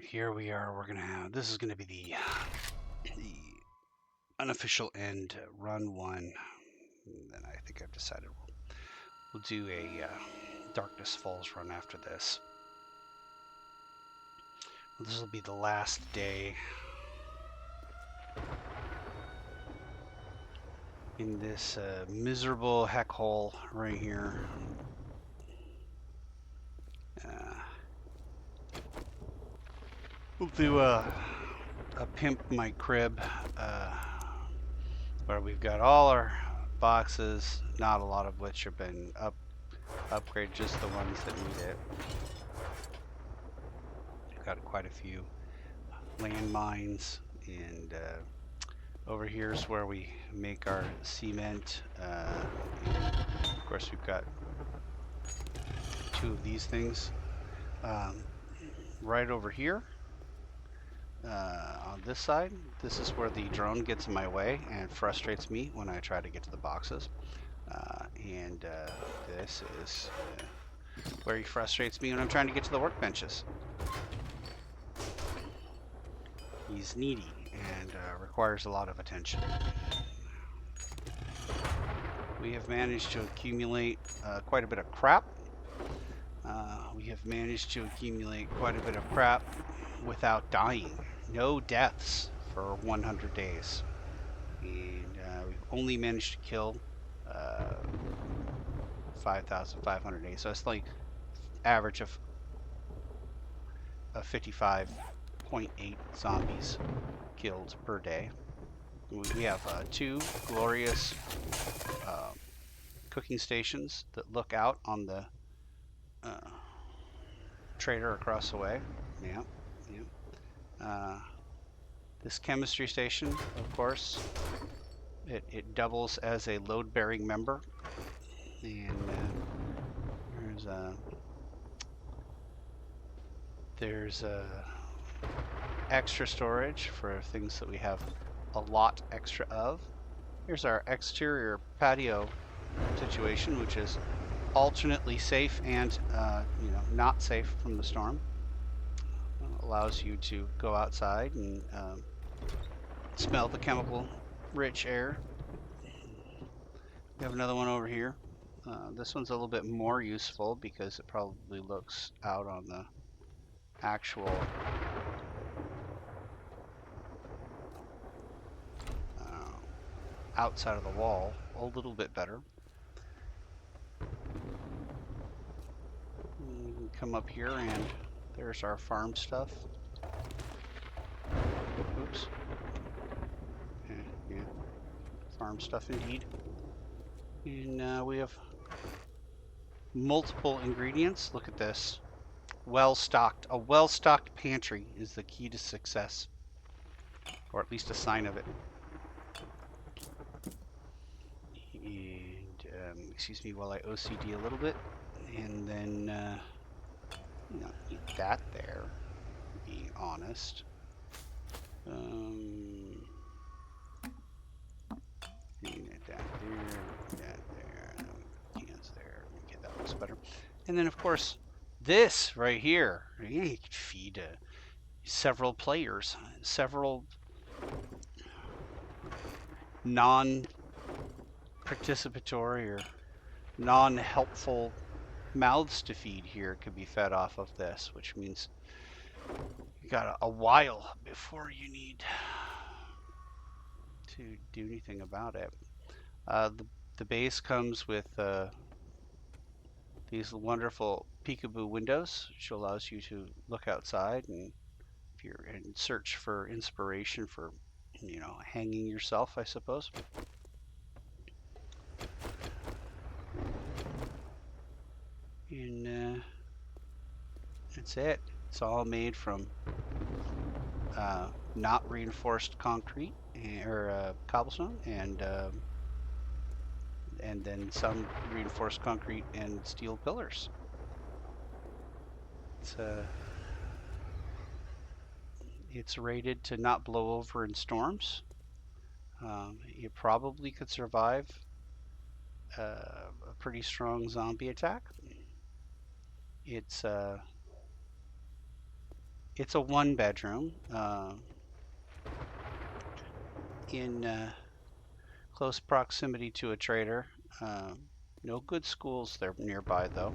Here we are. We're gonna have this is gonna be the unofficial end, run one. And then I think I've decided we'll do a Darkness Falls run after this. This will be the last day in this miserable heck hole right here. We'll do a pimp my crib where we've got all our boxes, not a lot of which have been upgraded, just the ones that need it. We've got quite a few landmines, and over here is where we make our cement. And of course, we've got two of these things right over here. On this side, this is where the drone gets in my way and frustrates me when I try to get to the boxes. And this is where he frustrates me when I'm trying to get to the workbenches. He's needy and requires a lot of attention. We have managed to accumulate quite a bit of crap. Without dying. No deaths for 100 days. And we've only managed to kill 5,500 days. So it's like average of 55.8 zombies killed per day. We have two glorious cooking stations that look out on the trader across the way. Yeah. This chemistry station, of course, it doubles as a load-bearing member, and there's extra storage for things that we have a lot extra of. Here's our exterior patio situation, which is alternately safe and not safe from the storm. Allows you to go outside and smell the chemical-rich air. We have another one over here. This one's a little bit more useful because it probably looks out on the actual outside of the wall a little bit better. You can come up here and there's our farm stuff. Oops. Yeah. Farm stuff indeed. And we have multiple ingredients. Look at this. Well-stocked. A well-stocked pantry is the key to success. Or at least a sign of it. And, excuse me while I OCD a little bit. And then, eat that there, being honest. That there, cans there. Okay, that looks better. And then, of course, this right here. You could feed several players, several non-participatory or non-helpful mouths to feed here could be fed off of this, which means you got a while before you need to do anything about it. The base comes with these wonderful peekaboo windows, which allows you to look outside, and if you're in search for inspiration for hanging yourself, I suppose. And that's it. It's all made from not reinforced concrete or cobblestone, and then some reinforced concrete and steel pillars. It's rated to not blow over in storms. You probably could survive a pretty strong zombie attack. It's It's a one bedroom in close proximity to a trader. No good schools there nearby though.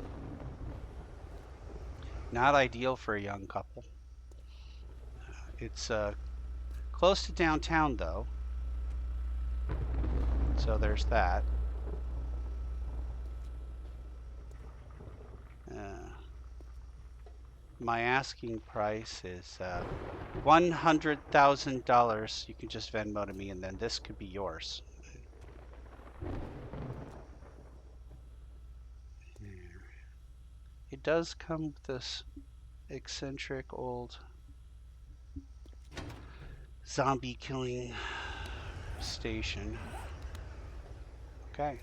Not ideal for a young couple. It's close to downtown though, so there's that. My asking price is $100,000. You can just Venmo to me, and then this could be yours. It does come with this eccentric old zombie killing station. Okay.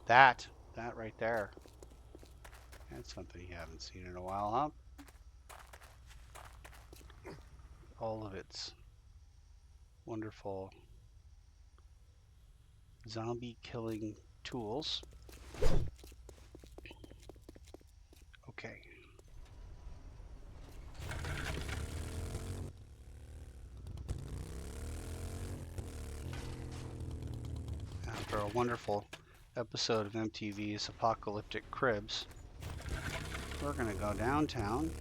That right there. That's something you haven't seen in a while, huh? All of its wonderful zombie killing tools. Okay. After a wonderful episode of MTV's Apocalyptic Cribs, we're going to go downtown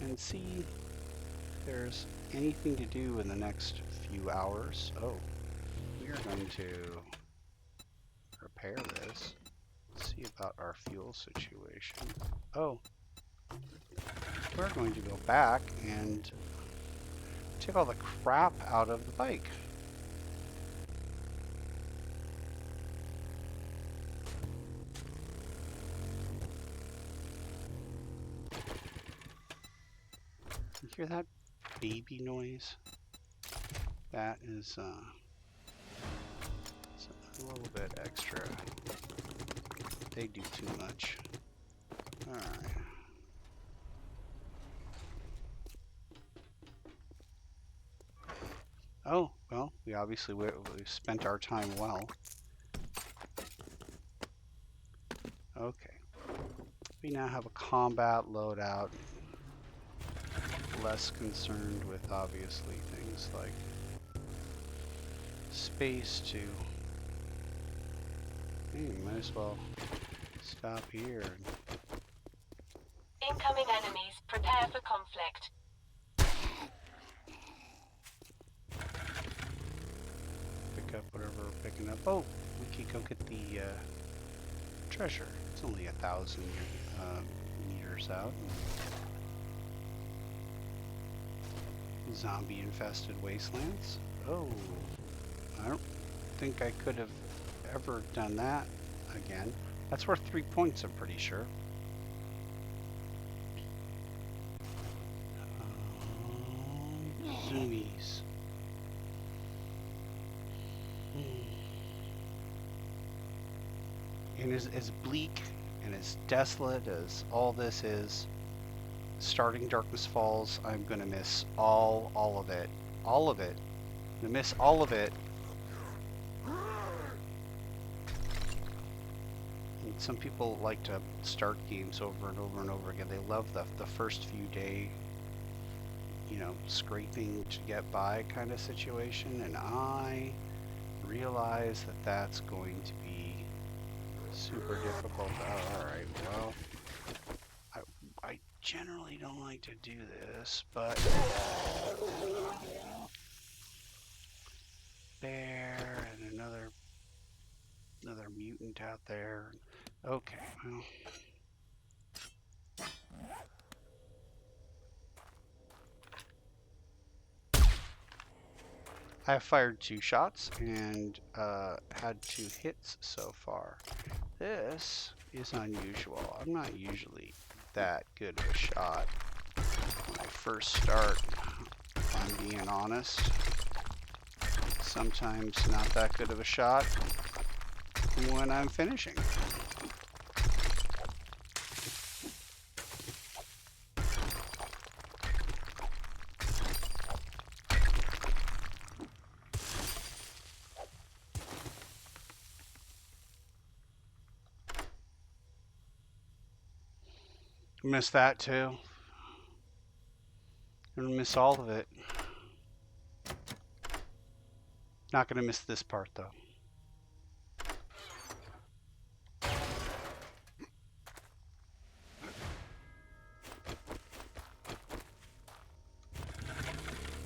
and see if there's anything to do in the next few hours. Oh, we are going to repair this. See about our fuel situation. Oh, we're going to go back and take all the crap out of the bike. You hear that baby noise? That is it's a little bit extra. They do too much. Alright. Oh, well, we obviously we spent our time well. Okay. We now have a combat loadout. Less concerned with obviously things like space to... Hey, might as well stop here. Incoming enemies, prepare for conflict. Pick up whatever we're picking up. Oh, we can go get the treasure. It's only 1,000 meters out. Zombie infested wastelands. Oh, I don't think I could have ever done that again. That's worth 3 points, I'm pretty sure. Zoomies. And as bleak and as desolate as all this is, starting Darkness Falls, I'm gonna miss all of it. All of it. I'm gonna miss all of it. And some people like to start games over and over and over again. They love the first few day, you know, scraping to get by kind of situation, and I realize that that's going to be super difficult. Oh, alright, well, I generally don't like to do this, but bear and another mutant out there. Okay, well, I fired 2 shots and had 2 hits so far. This is unusual. I'm not usually that good of a shot when I first start, if I'm being honest. Sometimes not that good of a shot when I'm finishing. Miss that too. Gonna miss all of it. Not gonna miss this part though.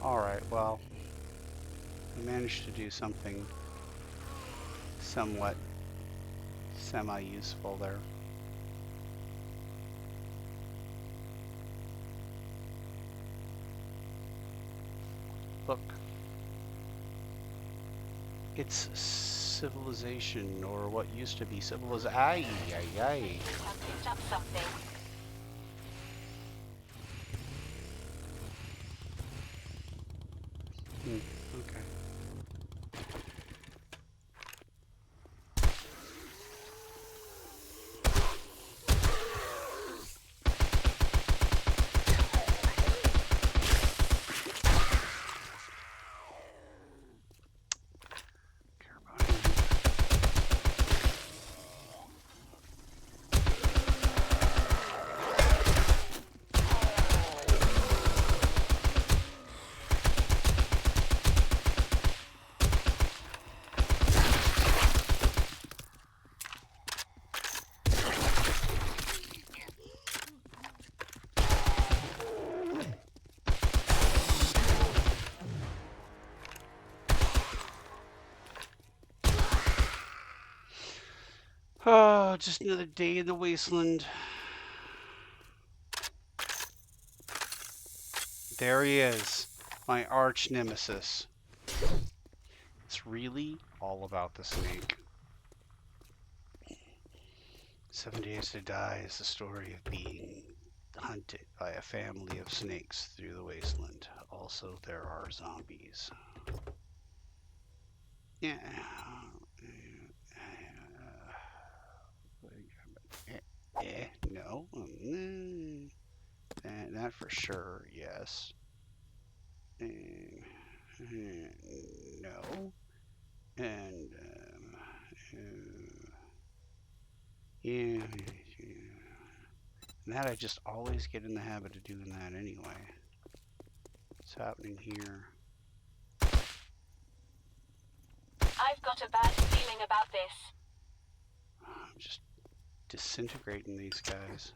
Alright, well, I managed to do something somewhat semi-useful there. Look. It's civilization, or what used to be civilization. Aye, aye, aye. I've picked up something. Okay. Oh, just another day in the wasteland. There he is, my arch nemesis. It's really all about the snake. 7 Days to Die is the story of being hunted by a family of snakes through the wasteland. Also, there are zombies. Yeah. No. That for sure, yes. No. And, yeah. And that I just always get in the habit of doing that anyway. What's happening here? I've got a bad feeling about this. I'm just disintegrating these guys.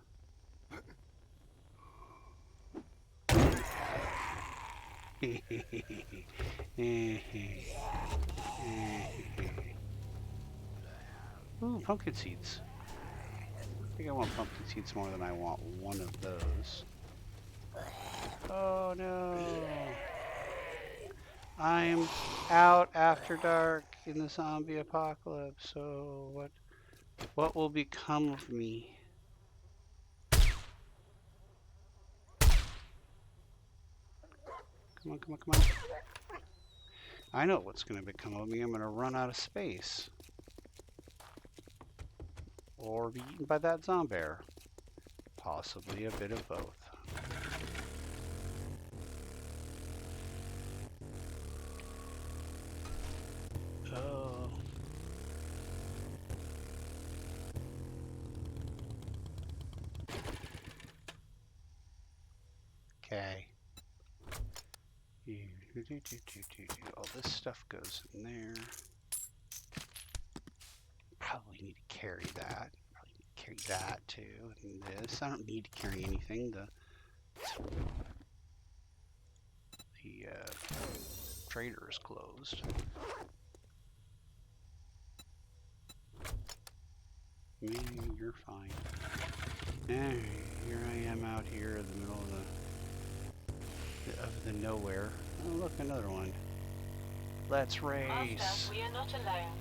Ooh, pumpkin seeds. I think I want pumpkin seeds more than I want one of those. Oh no. I'm out after dark in the zombie apocalypse, so what will become of me? Come on, come on, come on. I know what's going to become of me. I'm going to run out of space. Or be eaten by that zombie. Possibly a bit of both. Oh. Okay. All this stuff goes in there. Probably need to carry that. Probably need to carry that too. And this. I don't need to carry anything. The trader is closed. You're fine. Here I am out here in the middle of the nowhere. Oh, look, another one. Let's race. Master, we are not alone.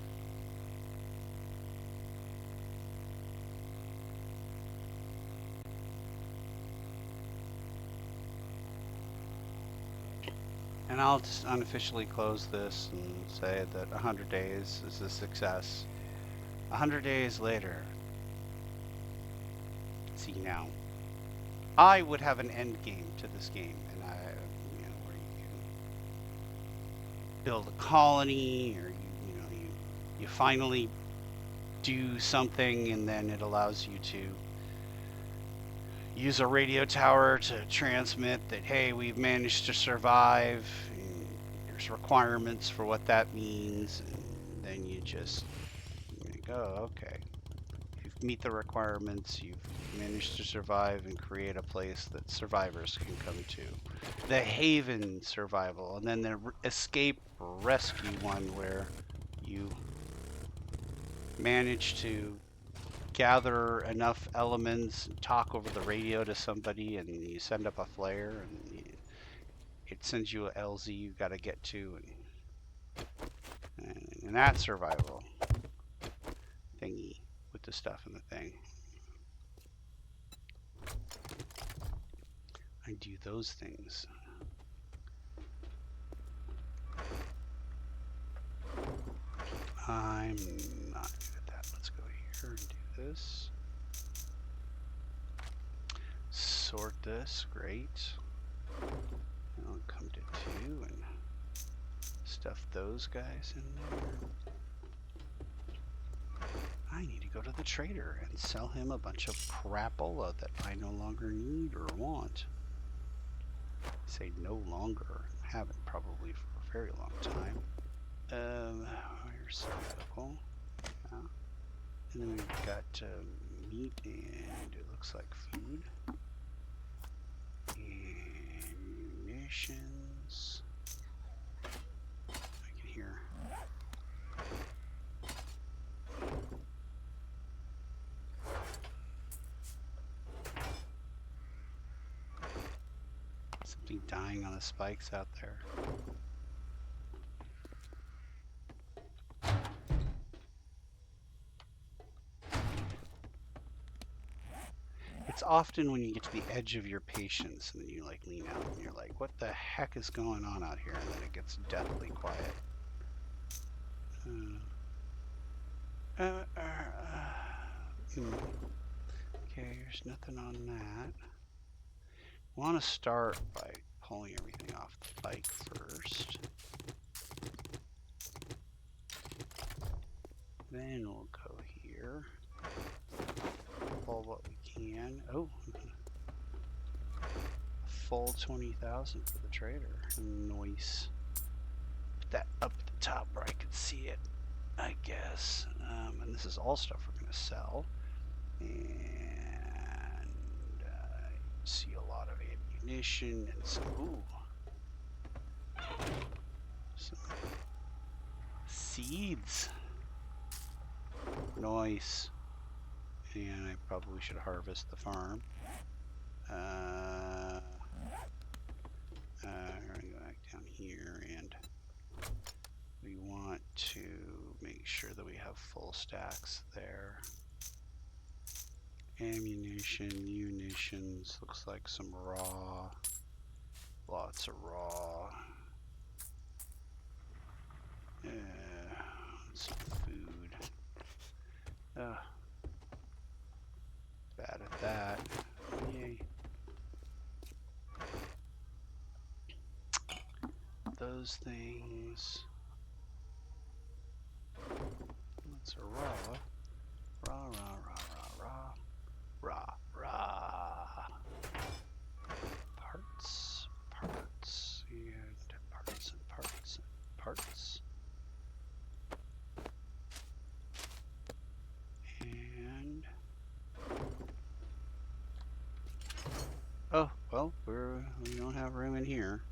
And I'll just unofficially close this and say that 100 days is a success. 100 days later. See now. I would have an end game to this game, and where you can build a colony, or you finally do something, and then it allows you to use a radio tower to transmit that, hey, we've managed to survive. And there's requirements for what that means. And then you just go, okay. If you meet the requirements, you've managed to survive and create a place that survivors can come to. The Haven survival, and then the escape rescue one where you manage to gather enough elements and talk over the radio to somebody, and you send up a flare, and it sends you a LZ you got to get to, and that survival thingy with the stuff in the thing. I do those things. I'm not good at that. Let's go here and do this. Sort this, great. I'll come to 2 and stuff those guys in there. I need to go to the trader and sell him a bunch of crapola that I no longer need or want. I say no longer, haven't probably for a very long time. Here's some medical. And then we've got meat and it looks like food. And munitions. I can hear. Something dying on the spikes out there. It's often when you get to the edge of your patience and then you like lean out and you're like, what the heck is going on out here? And then it gets deathly quiet. Okay, there's nothing on that. I want to start by pulling everything off the bike first. Then we'll go here. Pull what we can. Oh, full 20,000 for the trader. Nice. Put that up at the top where I can see it, I guess. And this is all stuff we're going to sell. And see a lot of ammunition and some, some seeds. Nice. And I probably should harvest the farm. We're going to go back down here, and we want to make sure that we have full stacks there. Ammunition, munitions, looks like some raw, lots of raw. Some food. Bad at that. Yay. Those things. What's a raw? Raw, raw, raw, raw, raw. Raw, raw. Parts, parts, and parts, and parts, and parts. And oh, well, we don't have room in here.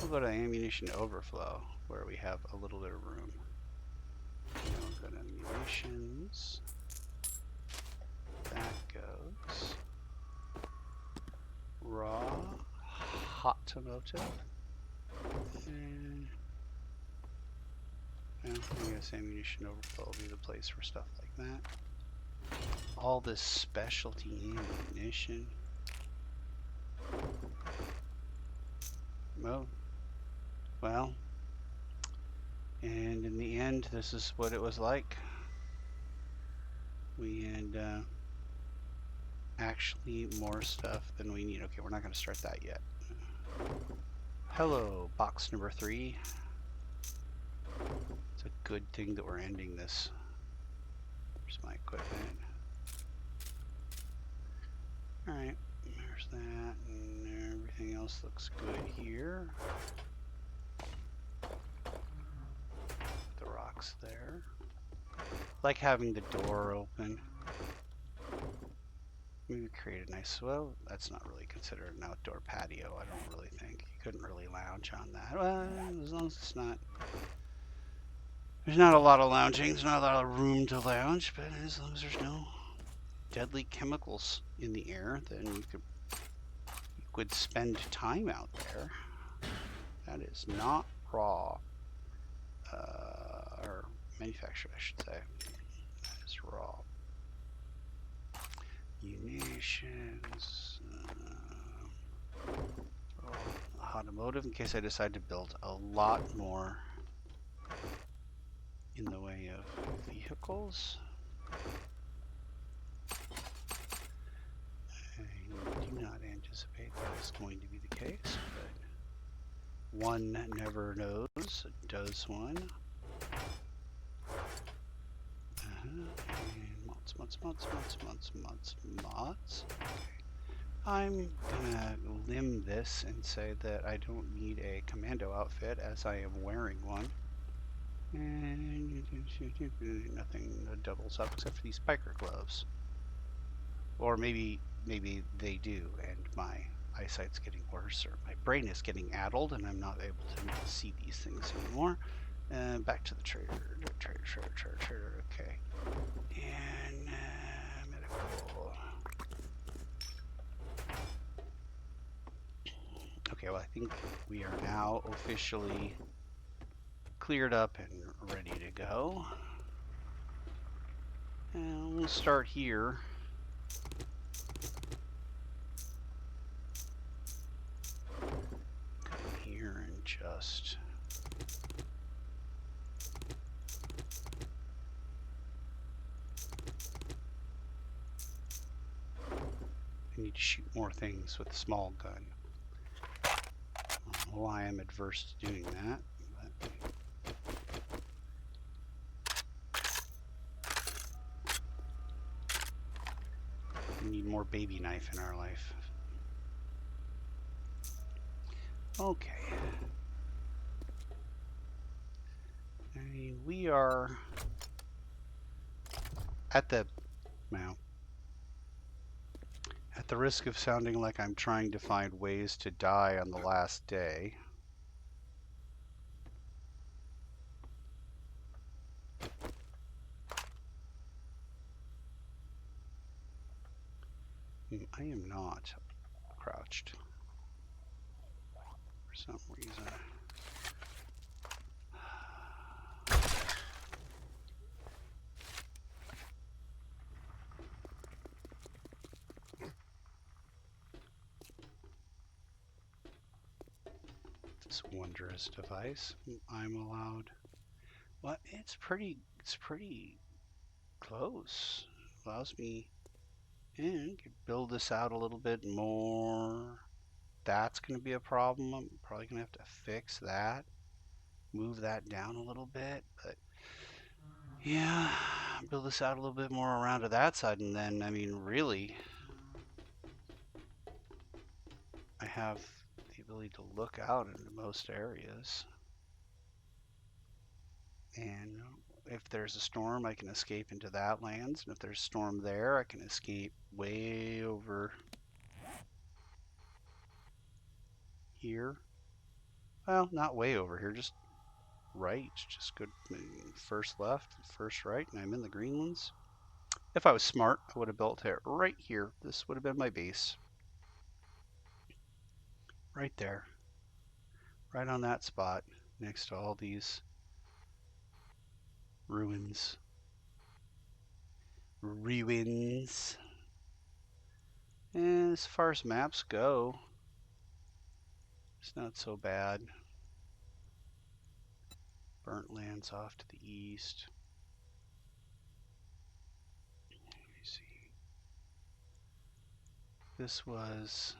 We'll go to ammunition overflow, where we have a little bit of room. And we'll go to munitions. That goes. Raw, hot automotive. And well, I guess ammunition overflow will be the place for stuff like that. All this specialty ammunition. Well, and in the end, this is what it was like. We had actually more stuff than we need. Okay, we're not going to start that yet. Hello, box number 3. It's a good thing that we're ending this. Here's my equipment. Alright, there's that, and everything else looks good here. The rocks there. Like having the door open. Maybe create a nice, well, that's not really considered an outdoor patio, I don't really think. You couldn't really lounge on that. Well, as long as it's not, there's not a lot of lounging, there's not a lot of room to lounge, but as long as there's no deadly chemicals in the air, then you could spend time out there. That is not raw, or manufactured, I should say. That is raw. Munitions, automotive, in case I decide to build a lot more in the way of vehicles. I do not anticipate that is going to be the case, but one never knows. Does one? And mods. Okay. I'm gonna limb this and say that I don't need a commando outfit as I am wearing one. And nothing doubles up except for these biker gloves. Or maybe they do, and my eyesight's getting worse, or my brain is getting addled, and I'm not able to see these things anymore. Back to the trader. Okay. And medical. Okay, well, I think we are now officially cleared up and ready to go. And we'll start here. Come here and just I need to shoot more things with a small gun. I don't know why I'm adverse to doing that, but we need more baby knife in our life. Okay. I mean, we are at the, well, at the risk of sounding like I'm trying to find ways to die on the last day. I am not crouched for some reason. This wondrous device. I'm allowed. What? It's pretty close. Allows me, and could build this out a little bit more. That's going to be a problem. I'm probably going to have to fix that. Move that down a little bit, but yeah, build this out a little bit more around to that side, and then, I mean, really, I have the ability to look out into most areas. And if there's a storm, I can escape into that lands, and if there's a storm there, I can escape way over here. Well, not way over here, just right. Just go first left, first right, and I'm in the Greenlands. If I was smart, I would have built it right here. This would have been my base. Right there. Right on that spot, next to all these ruins. Ruins. And as far as maps go, it's not so bad. Burnt lands off to the east. Let me see. This was,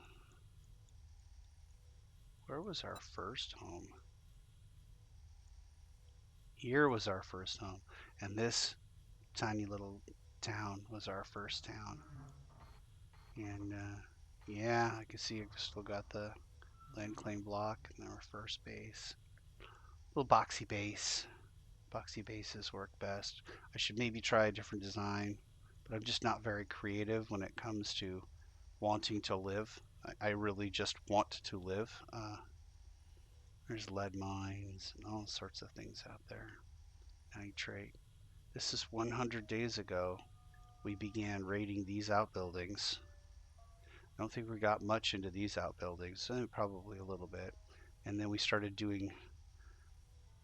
where was our first home? Here was our first home. And this tiny little town was our first town. And yeah, I can see I've still got the land claim block and our first base. Little boxy base. Boxy bases work best. I should maybe try a different design, but I'm just not very creative when it comes to wanting to live. I really just want to live. There's lead mines and all sorts of things out there. Nitrate. This is 100 days ago. We began raiding these outbuildings. I don't think we got much into these outbuildings, probably a little bit. And then we started doing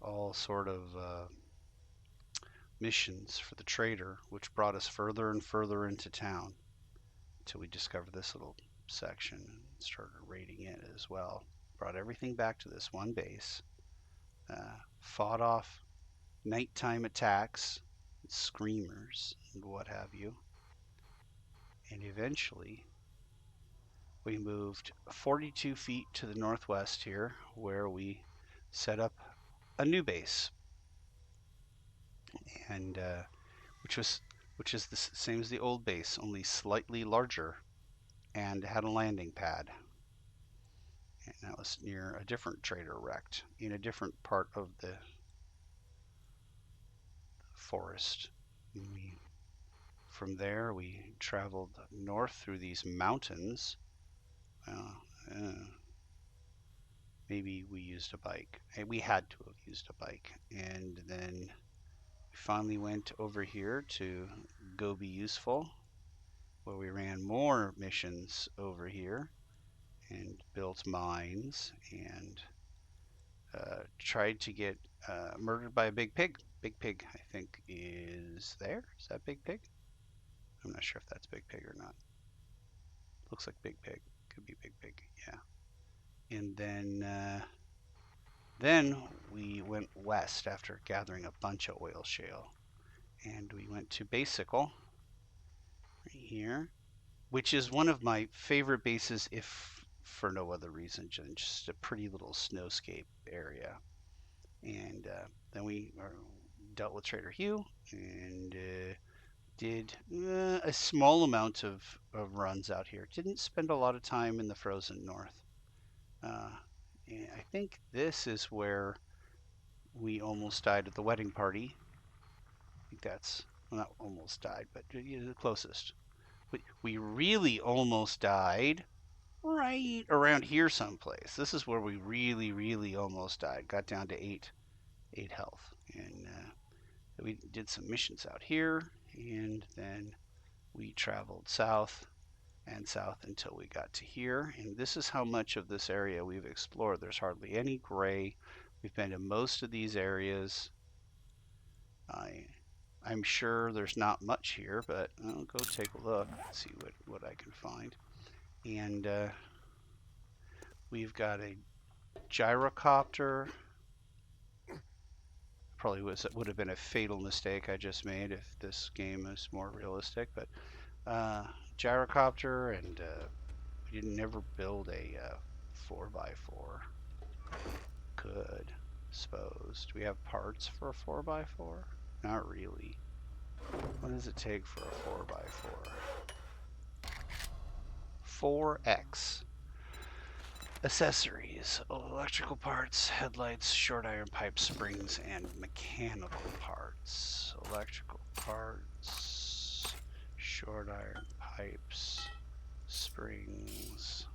all sort of missions for the trader, which brought us further and further into town until we discovered this little section and started raiding it as well. Brought everything back to this one base, fought off nighttime attacks, screamers, and what have you. And eventually, we moved 42 feet to the northwest here, where we set up a new base, and which is the same as the old base, only slightly larger, and had a landing pad. And that was near a different trader wrecked in a different part of the forest. From there, we traveled north through these mountains. Uh, Maybe we used a bike. We had to have used a bike. And then we finally went over here to Go Be Useful, where we ran more missions over here and built mines and tried to get murdered by a big pig. Big Pig, I think, is there. Is that Big Pig? I'm not sure if that's Big Pig or not. Looks like Big Pig. Could be Big Pig, yeah. And then we went west after gathering a bunch of oil shale. And we went to Basicle, right here, which is one of my favorite bases, if for no other reason than just a pretty little snowscape area. And then we dealt with Trader Hugh and did a small amount of runs out here. Didn't spend a lot of time in the frozen north. And I think this is where we almost died at the wedding party. I think that's, well, not almost died, but the closest. We really almost died right around here someplace. This is where we really, really almost died. Got down to eight health. And we did some missions out here, and then we traveled south and south until we got to here. And this is how much of this area we've explored. There's hardly any gray. We've been to most of these areas. I'm sure there's not much here, but I'll go take a look and see what I can find. And we've got a gyrocopter. Probably would have been a fatal mistake I just made if this game is more realistic, but gyrocopter, and we didn't never build a 4x4. Could, suppose. Do we have parts for a 4x4? Not really. What does it take for a 4x4? 4x. Accessories: electrical parts, headlights, short iron pipe springs, and mechanical parts. Electrical parts, short iron pipes, springs,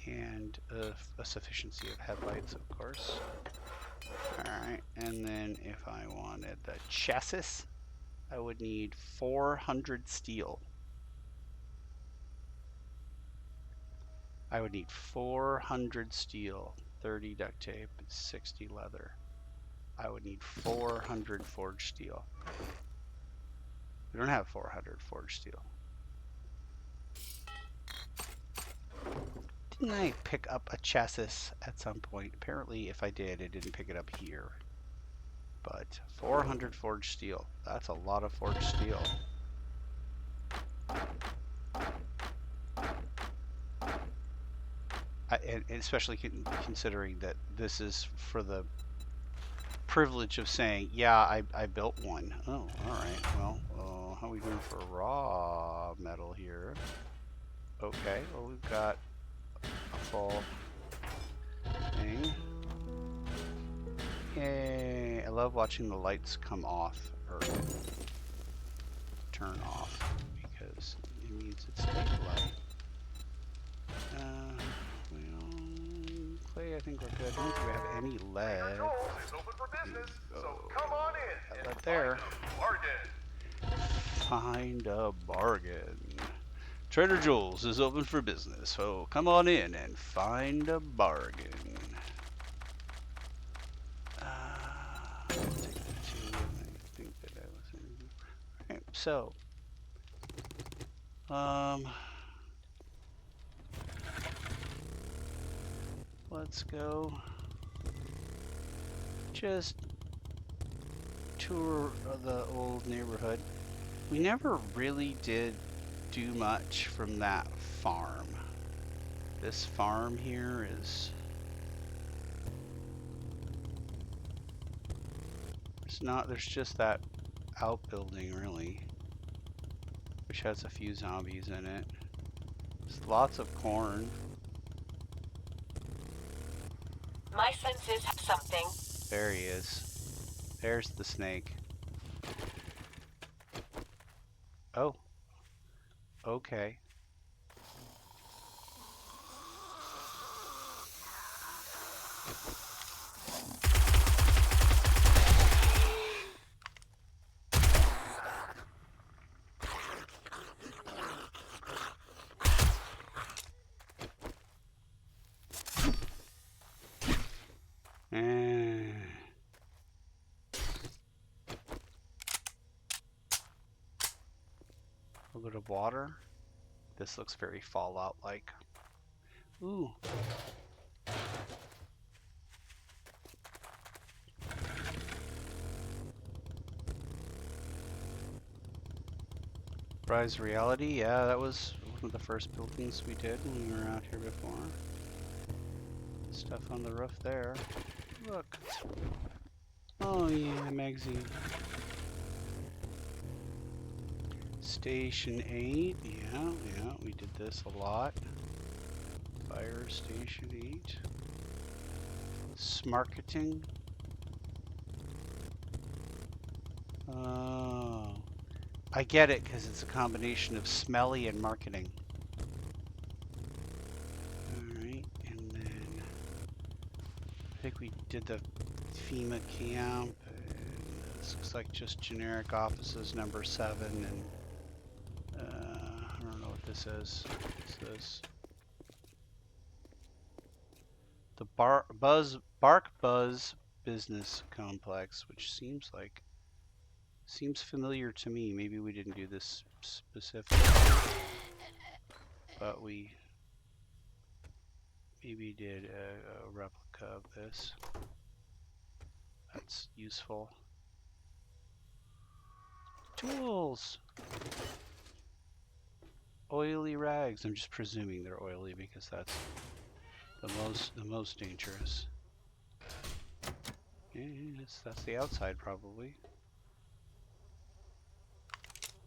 and a sufficiency of headlights, of course. Alright, and then if I wanted the chassis, I would need 400 steel. I would need 400 steel, 30 duct tape, and 60 leather. I would need 400 forged steel. We don't have 400 forged steel. Didn't I pick up a chassis at some point? Apparently, if I did, I didn't pick it up here. But 400 forged steel. That's a lot of forged steel. And especially considering that this is for the privilege of saying, yeah, I built one. Oh, all right. Well, how we doing for raw metal here? Okay, well we've got a full thing. Yay! I love watching the lights come off or turn off because it means it's daylight. Well, clay, I think we're good. I don't think we have any lead. Lead there. Find a bargain. Trader Joel's is open for business, so come on in and find a bargain. I'll take that too. I think that I was in. Okay, so let's go just tour of the old neighborhood. We never really did do much from that farm. This farm here is there's just that outbuilding really, which has a few zombies in it. There's lots of corn. My senses have something. There he is. There's the snake. Oh. Okay. A little bit of water. This looks very Fallout-like. Ooh. Rise Reality, yeah, that was one of the first buildings we did when we were out here before. Stuff on the roof there. Look. Oh yeah, magazine. Station 8, yeah, we did this a lot. Fire Station 8. Smarketing. Oh. I get it, because it's a combination of smelly and marketing. Alright, and then I think we did the FEMA camp, and this looks like just generic offices number 7, and I don't know what this is. What's this? The Bark Buzz Business Complex, which seems familiar to me. Maybe we didn't do this specifically, but we maybe did a replica of this. That's useful. Tools! Oily rags. I'm just presuming they're oily because that's the most dangerous. Yes, that's the outside probably.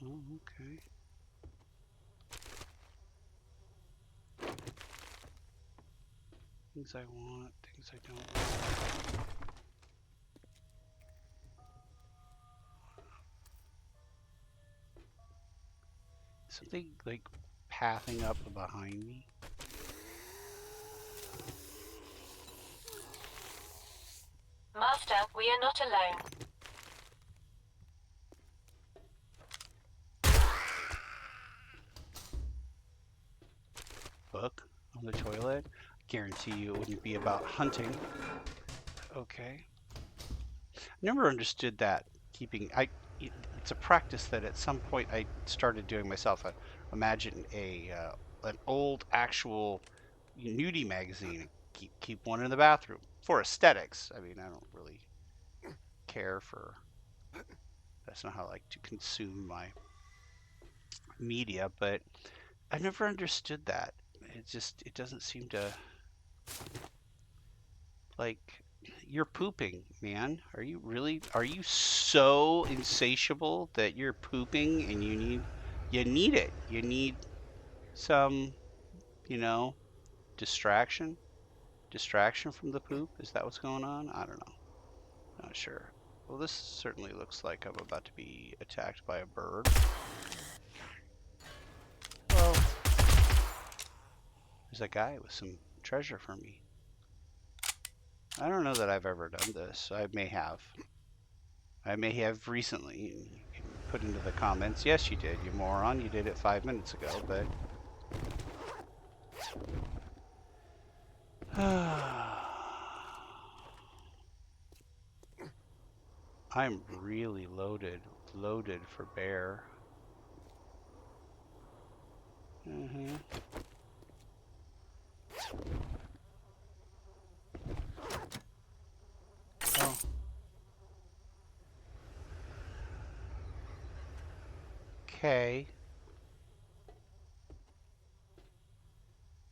Oh, okay. Things I want, things I don't want. Something like pathing up behind me. Master, we are not alone. Book on the toilet. Guarantee you it wouldn't be about hunting. Okay. Never understood that. It's a practice that at some point I started doing myself. I imagine an old actual nudie magazine. Keep one in the bathroom for aesthetics. I mean, I don't really care for. That's not how I like to consume my media, but I never understood that. It doesn't seem to like You're pooping, man. Are you really? Are you so insatiable that you're pooping and you need it. You need some, you know, distraction? Distraction from the poop? Is that what's going on? I don't know. Not sure. Well, this certainly looks like I'm about to be attacked by a bird. Well, there's a guy with some treasure for me. I don't know that I've ever done this. I may have. I may have recently. You can put into the comments, yes, you did, you moron. You did it 5 minutes ago, but I'm really loaded for bear. Oh. Okay.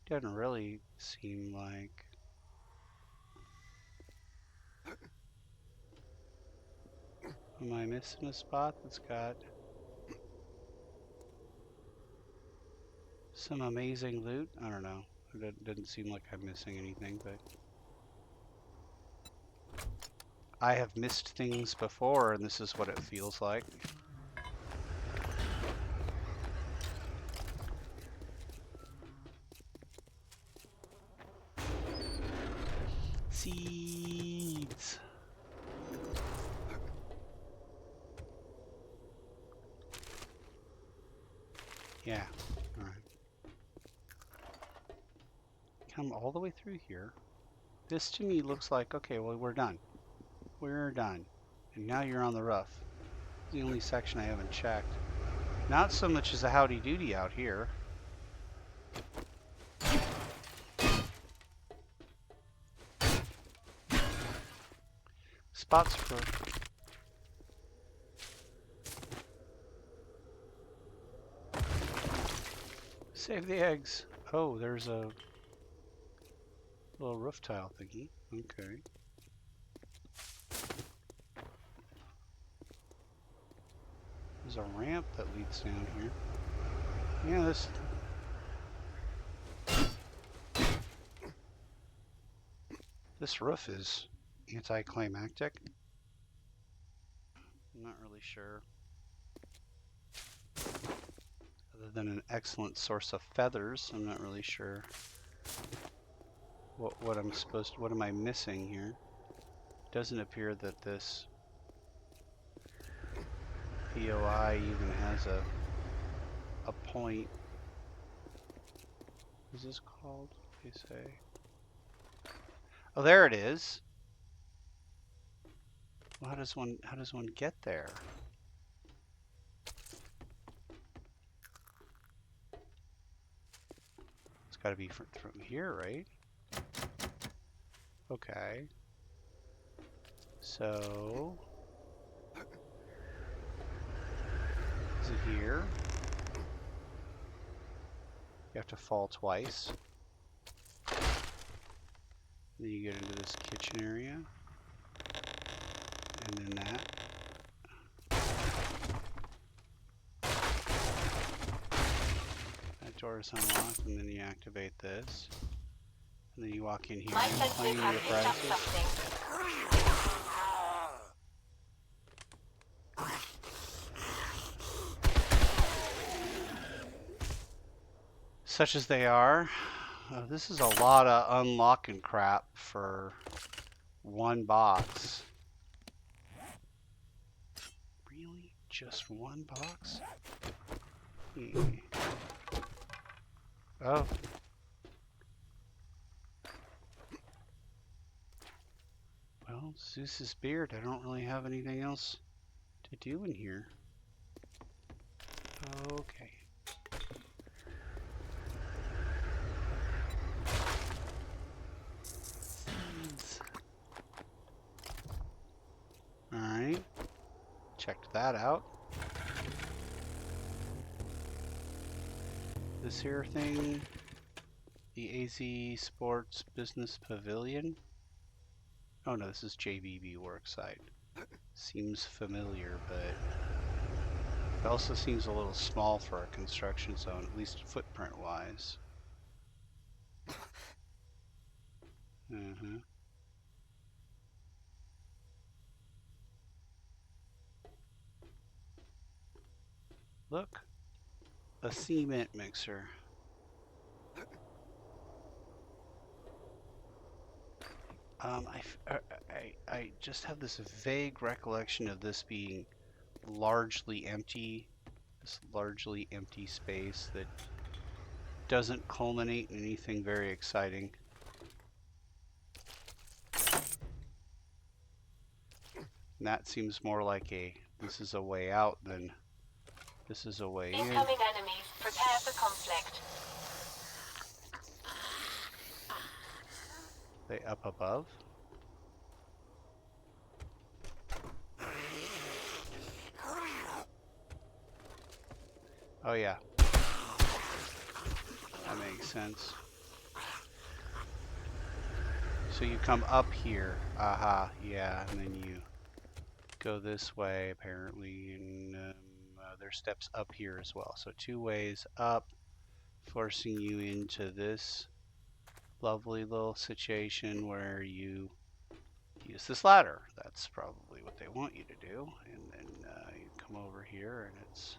Doesn't really seem like. Am I missing a spot that's got some amazing loot? I don't know. It doesn't seem like I'm missing anything, but I have missed things before, and this is what it feels like. Seeds. Yeah. All right. Come all the way through here. This to me looks like, okay, well, we're done. We're done. And now you're on the roof. The only section I haven't checked. Not so much as a howdy doody out here. Spots for... Save the eggs. Oh, there's a little roof tile thingy. Okay. There's a ramp that leads down here. Yeah, this roof is anticlimactic. I'm not really sure. Other than an excellent source of feathers, I'm not really sure what I'm supposed to, what am I missing here? Doesn't appear that this POI even has a point. What is this called? They say. Oh, there it is. Well, how does one get there? It's got to be from here, right? Okay. So is it here? You have to fall twice. Then you get into this kitchen area. And then that. That door is unlocked, and then you activate this. And then you walk in here and claim your prizes. Such as they are. This is a lot of unlocking crap for one box. Really? Just one box? Oh. Well, Zeus's beard. I don't really have anything else to do in here. Okay. Alright. Checked that out. This here thing, the AZ Sports Business Pavilion. Oh no, this is JVB worksite. Seems familiar, but it also seems a little small for a construction zone, at least footprint-wise. Look, a cement mixer. I just have this vague recollection of this being largely empty, this largely empty space that doesn't culminate in anything very exciting. And that seems more like this is a way out than this is a way in. Incoming enemies. Prepare for conflict. They up above? Oh yeah. That makes sense. So you come up here. Aha, yeah, and then you go this way apparently, and there's steps up here as well. So 2 ways up, forcing you into this lovely little situation where you use this ladder. That's probably what they want you to do. And then you come over here and it's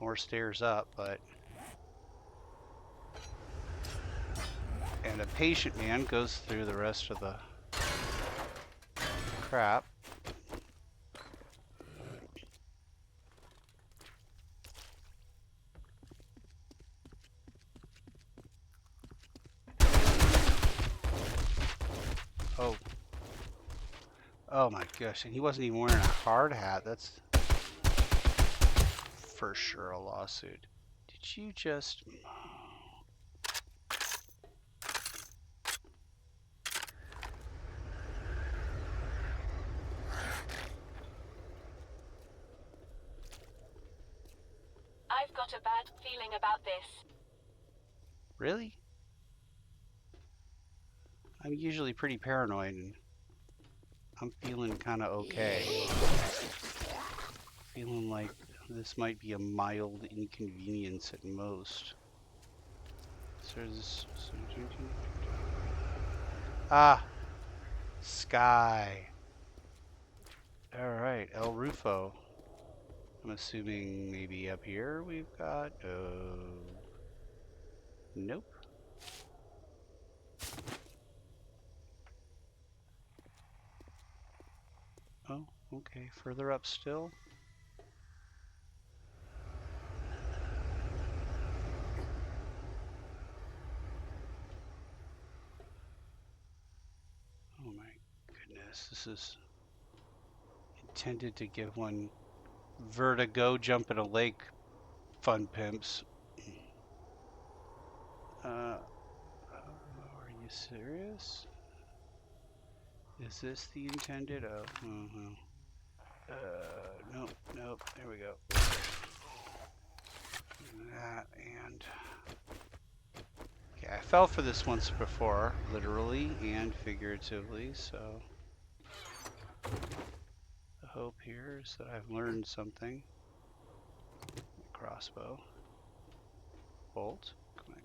more stairs up, and a patient man goes through the rest of the crap. Oh. Oh my gosh, and he wasn't even wearing a hard hat. That's for sure a lawsuit. Did you just... I've got a bad feeling about this. Really? I'm usually pretty paranoid, and I'm feeling kind of okay. Feeling like this might be a mild inconvenience at most. So there's... Ah! Sky. Alright, El Rufo. I'm assuming maybe up here we've got... Nope. Oh, okay. Further up still. Oh my goodness. This is intended to give one vertigo, jump in a lake, fun pimps. Are you serious? Is this the intended? Oh, nope, nope. There we go. That and... Okay, I fell for this once before, literally and figuratively, so... The hope here is that I've learned something. My crossbow. Bolt.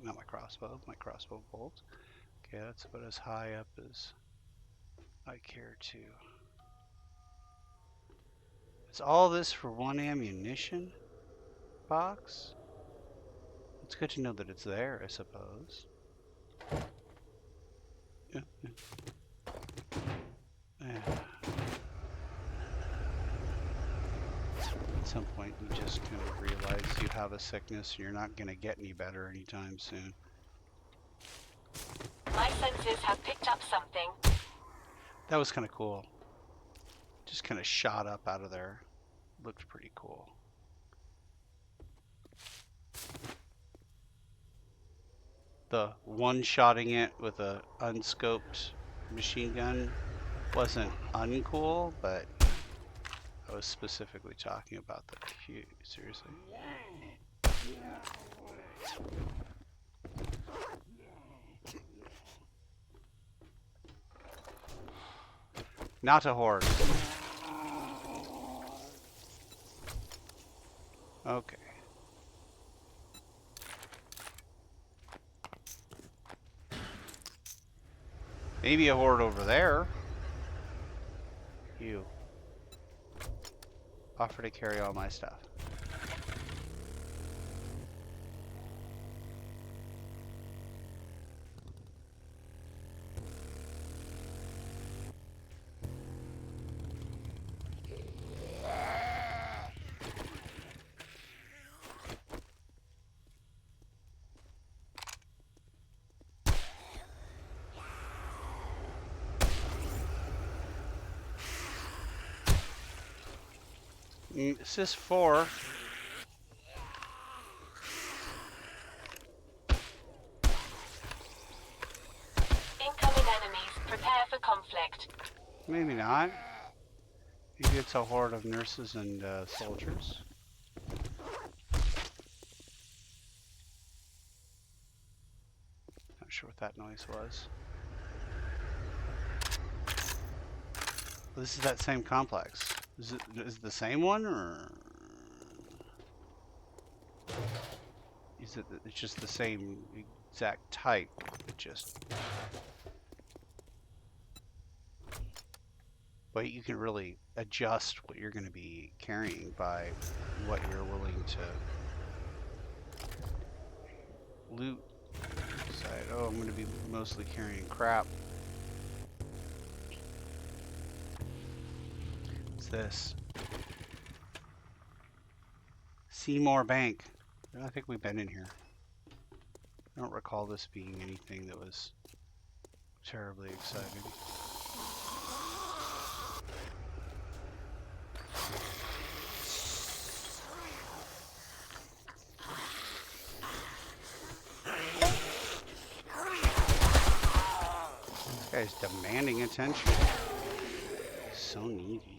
Not my crossbow, my crossbow bolt. Okay, that's about as high up as I care to. Is all this for one ammunition box? It's good to know that it's there, I suppose. At some point you just kind of realize you have a sickness and you're not going to get any better anytime soon. My senses have picked up something. That was kind of cool. Just kind of shot up out of there. Looked pretty cool. The one-shotting it with a unscoped machine gun wasn't uncool, but I was specifically talking about the seriously. Not a horde. Okay. Maybe a horde over there. You. Offer to carry all my stuff. This is 4. Incoming enemies. Prepare for conflict. Maybe not. Maybe it's a horde of nurses and soldiers. Not sure what that noise was. This is that same complex. Is it the same one, or is it? It's just the same exact type. It just. But you can really adjust what you're going to be carrying by what you're willing to loot. Decide, oh, I'm going to be mostly carrying crap. What's this? Seymour Bank. I don't think we've been in here. I don't recall this being anything that was terribly exciting. This guy's demanding attention. So needy.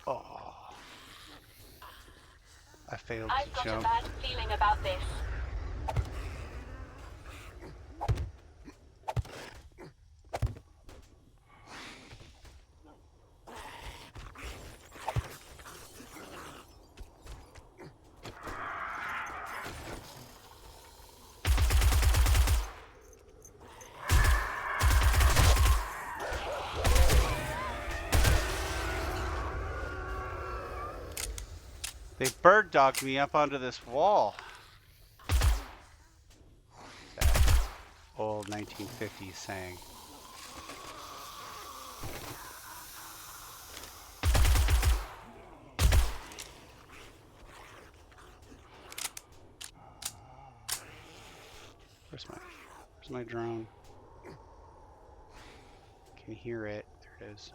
Oh. I failed I've to got a jump. bad feeling about this. They bird dogged me up onto this wall. That old 1950s saying. Where's my drone? Can hear it. There it is.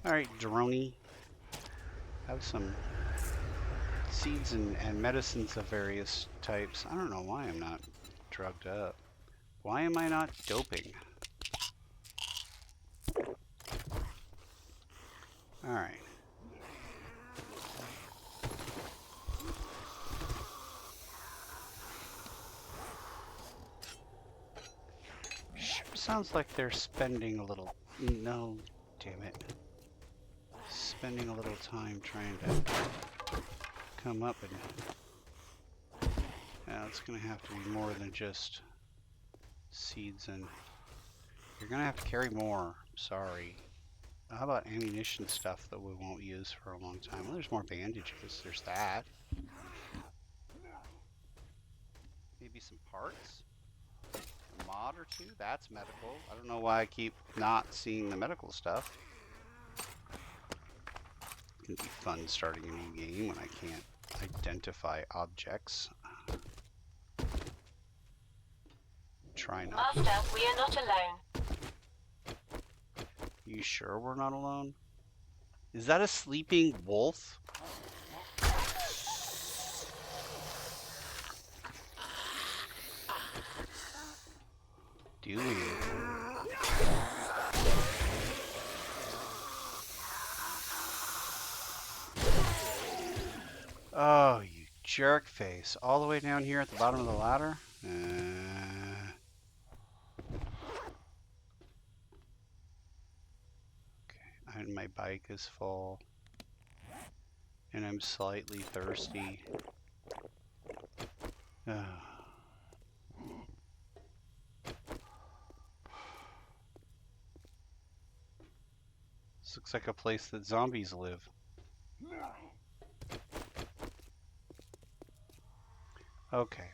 Alright, droney. Have some seeds and medicines of various types. I don't know why I'm not drugged up. Why am I not doping? Alright. Sure sounds like they're spending a little... No, damn it. Spending a little time trying to come up and... Yeah, it's gonna have to be more than just seeds, and you're gonna have to carry more. Sorry. How about ammunition stuff that we won't use for a long time? Well, there's more bandages. There's that. Maybe some parts? A mod or two? That's medical. I don't know why I keep not seeing the medical stuff. It's gonna be fun starting a new game when I can't identify objects. Try not. Master, we are not alone. You sure we're not alone? Is that a sleeping wolf? Doing it. Oh, you jerk face. All the way down here at the bottom of the ladder? Okay, and my bike is full. And I'm slightly thirsty. This looks like a place that zombies live. Okay.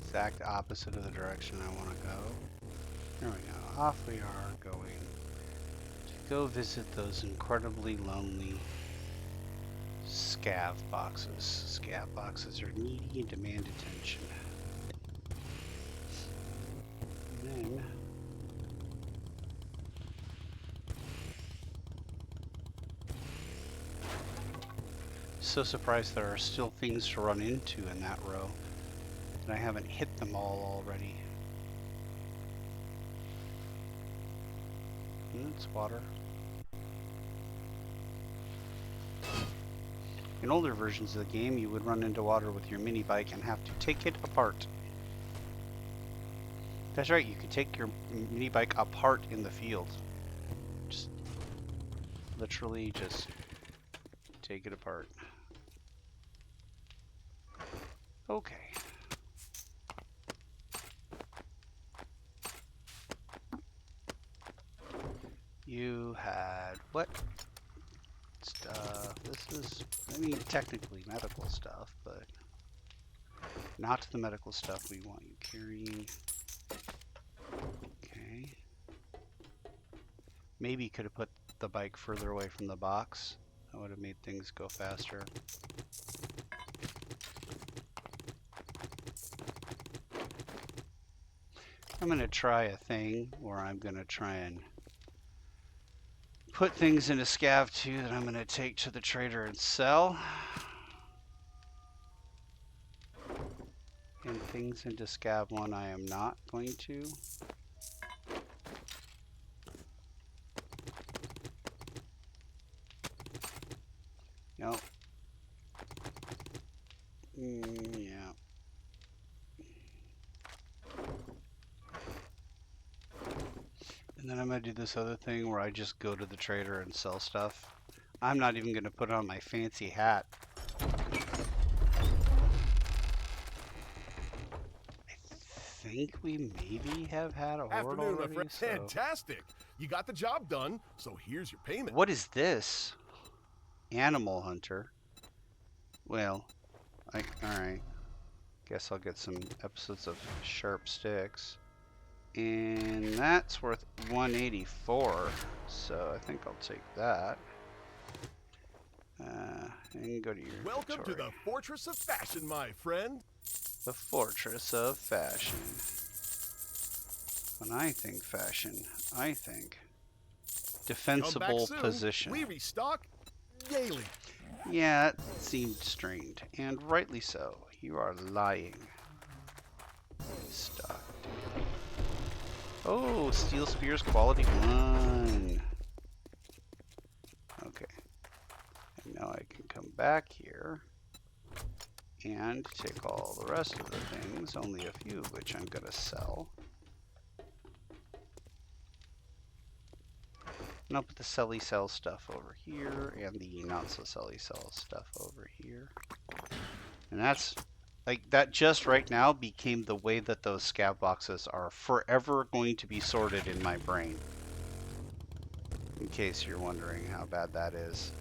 Exact opposite of the direction I want to go. There we go. Off we are going to go visit those incredibly lonely scav boxes. Scav boxes are needy and demand attention. And then so surprised there are still things to run into in that row, and I haven't hit them all already. And it's water. In older versions of the game, you would run into water with your mini bike and have to take it apart. That's right, you could take your mini bike apart in the field. Just literally just take it apart. Okay. You had what stuff? This is, I mean, technically medical stuff, but not the medical stuff we want you carrying. Okay. Maybe you could have put the bike further away from the box. That would have made things go faster. I'm going to try a thing where I'm going to try and put things into Scav 2 that I'm going to take to the trader and sell. And things into Scav 1 I am not going to. Nope. Yeah. And then I'm going to do this other thing where I just go to the trader and sell stuff. I'm not even going to put on my fancy hat. I think we maybe have had a horde Afternoon, already. my friend. So. Fantastic. You got the job done, so here's your payment. What is this? Animal hunter. Well, alright. Guess I'll get some episodes of Sharp Sticks. And that's worth 184, so I think I'll take that. And go to your Welcome inventory. to the Fortress of Fashion, my friend. The Fortress of Fashion. When I think fashion, I think defensible position. We restock daily. Yeah, that seemed strained, and rightly so. You are lying. Stock. Oh, Steel Spears quality 1. Okay. And now I can come back here and take all the rest of the things, only a few of which I'm going to sell. And I'll put the selly sell stuff over here and the not so selly sell stuff over here. And that's like that just right now became the way that those scav boxes are forever going to be sorted in my brain. In case you're wondering how bad that is.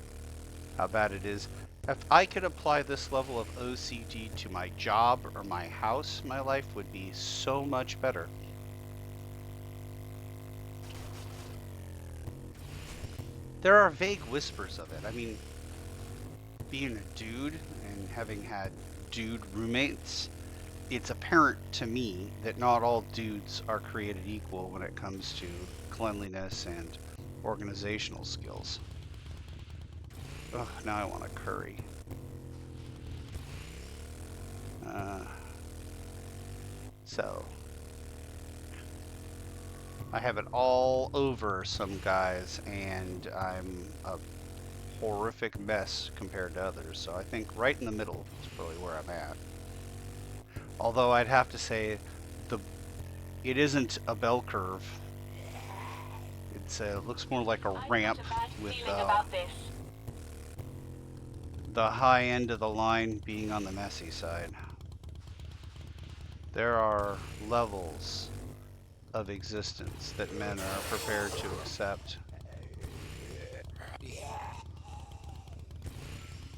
How bad it is. If I could apply this level of OCD to my job or my house, my life would be so much better. There are vague whispers of it. I mean, being a dude and having had dude roommates, it's apparent to me that not all dudes are created equal when it comes to cleanliness and organizational skills. Ugh, now I want a curry. So I have it all over some guys, and I'm a horrific mess compared to others. So I think right in the middle is probably where I'm at. Although I'd have to say it isn't a bell curve. It looks more like a I've ramp got a bad with feeling about this. the high end of the line being on the messy side. There are levels of existence that men are prepared to accept.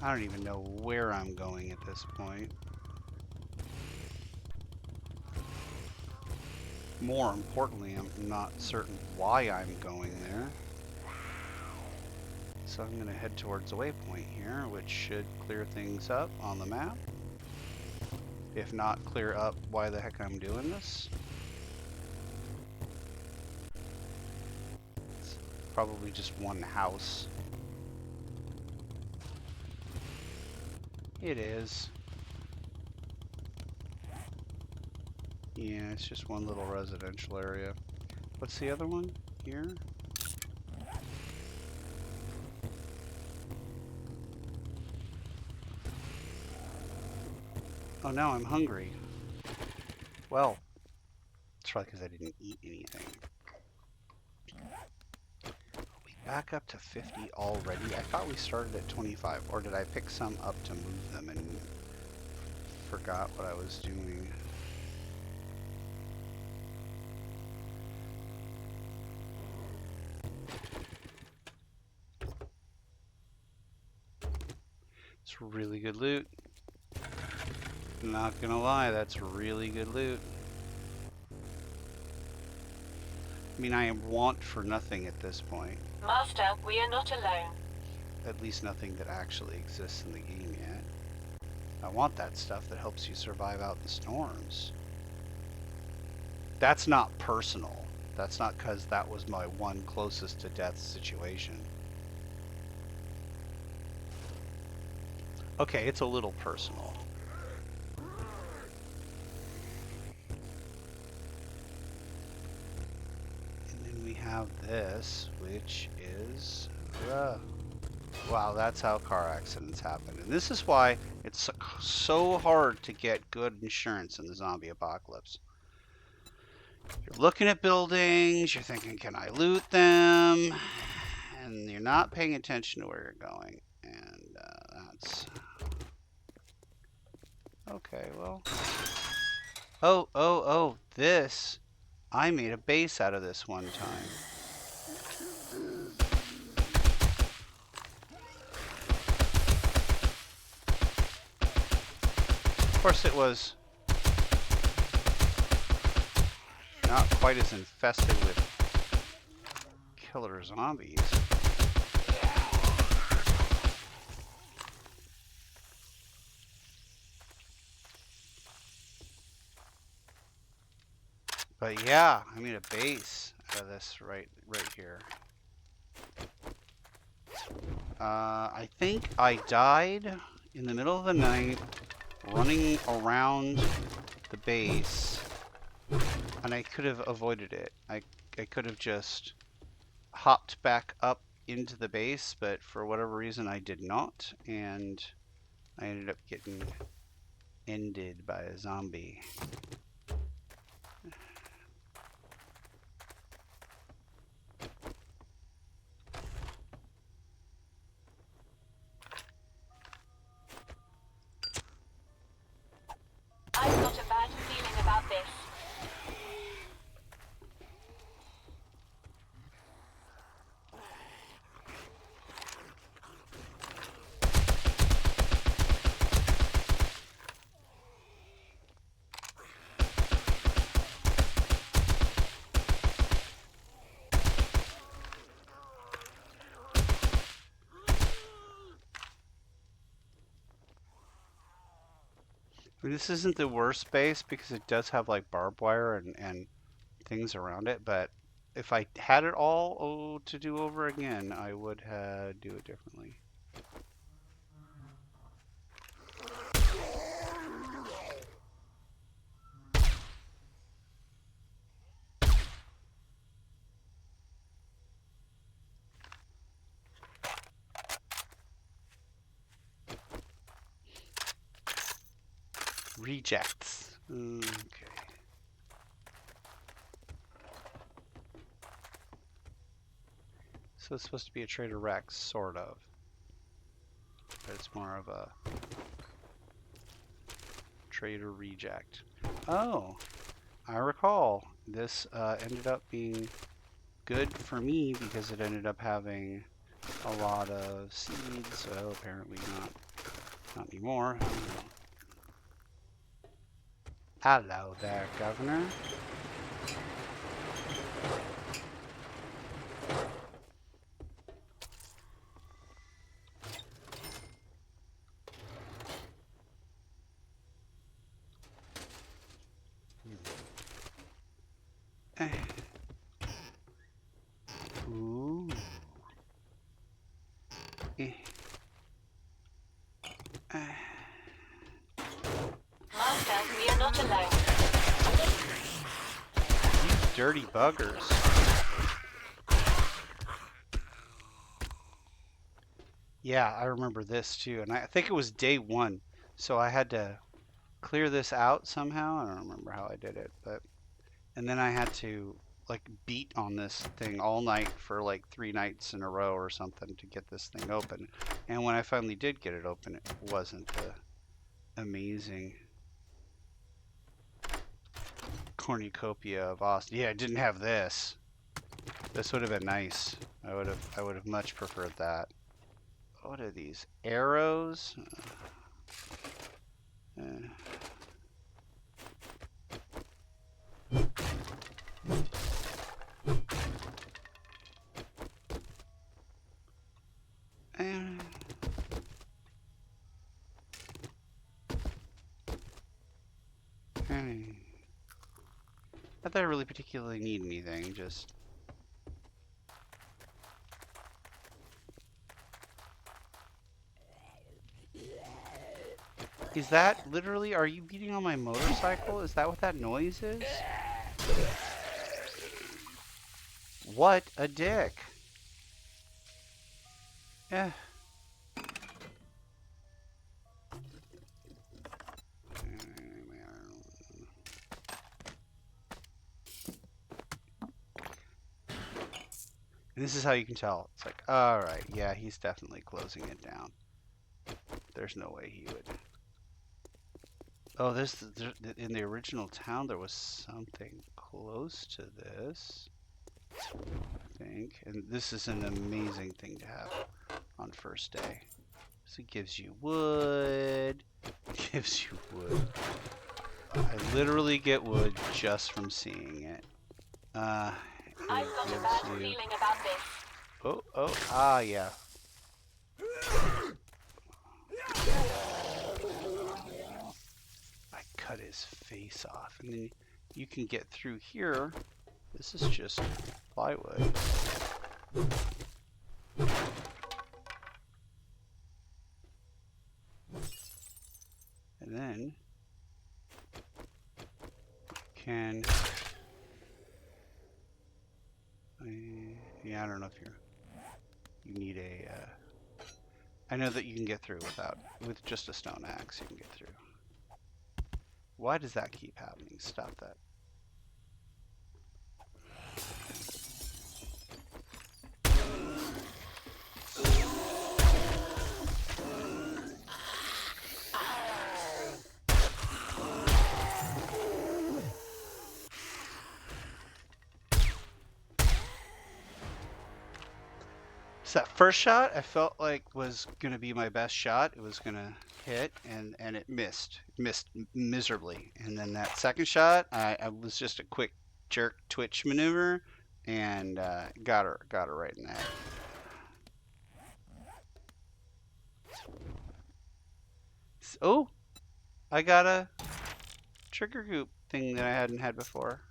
I don't even know where I'm going at this point. More importantly, I'm not certain why I'm going there. So I'm going to head towards the waypoint here, which should clear things up on the map. If not, clear up why the heck I'm doing this. It's probably just one house. It is. Yeah, it's just one little residential area. What's the other one? Here? Oh, now I'm hungry. Well, it's probably because I didn't eat anything. Are we back up to 50 already? I thought we started at 25, or did I pick some up to move them and forgot what I was doing? It's really good loot. Not gonna lie, that's really good loot. I mean, I want for nothing at this point. Master, we are not alone. At least nothing that actually exists in the game yet. I want that stuff that helps you survive out the storms. That's not personal. That's not because that was my one closest to death situation. Okay, it's a little personal. And then we have this, which is... wow, that's how car accidents happen. And this is why it's so hard to get good insurance in the zombie apocalypse. You're looking at buildings, you're thinking, can I loot them? And you're not paying attention to where you're going. And that's... Okay, well... Oh, this... I made a base out of this one time. Of course it was not quite as infested with killer zombies. But yeah, I made a base out of this right here. I think I died in the middle of the night running around the base, and I could have avoided it. I could have just hopped back up into the base, but for whatever reason I did not, and I ended up getting ended by a zombie. I've got a bad feeling about this. I mean, this isn't the worst base because it does have like barbed wire and things around it, but if I had it all to do over again, I would do it differently. Rejects. Okay. So it's supposed to be a Trader Rex, sort of. But it's more of a Trader Reject. Oh, I recall. This ended up being good for me because it ended up having a lot of seeds. Well, apparently not anymore. Hello there, Governor. Ooh. Eh. Master, we are not alone. These dirty buggers. Yeah, I remember this too, and I think it was day one, so I had to clear this out somehow. I don't remember how I did it, but and then I had to like beat on this thing all night for like 3 nights in a row or something to get this thing open. And when I finally did get it open, it wasn't the amazing cornucopia of Austin. Yeah, I didn't have this. This would have been nice. I would have much preferred that. What are these? Arrows? And not that I really particularly need anything, just is that literally, are you beating on my motorcycle? Is that what that noise is? What a dick. Yeah. And this is how you can tell. It's like, all right, yeah, he's definitely closing it down. There's no way he would. Oh, in the original town, there was something close to this, I think. And this is an amazing thing to have on first day. So it gives you wood. It gives you wood. I literally get wood just from seeing it. I've got a bad feeling about this. Ah, yeah. I cut his face off, and then you can get through here. This is just plywood. And then can yeah, I don't know if you need a I know that you can get through with just a stone axe. You can get through. Why does that keep happening? Stop that. So that first shot I felt like was going to be my best shot. It was going to hit, and it missed. It missed miserably. And then that second shot, I was just a quick jerk twitch maneuver, and got her right in the head. Oh, I got a trigger goop thing that I hadn't had before.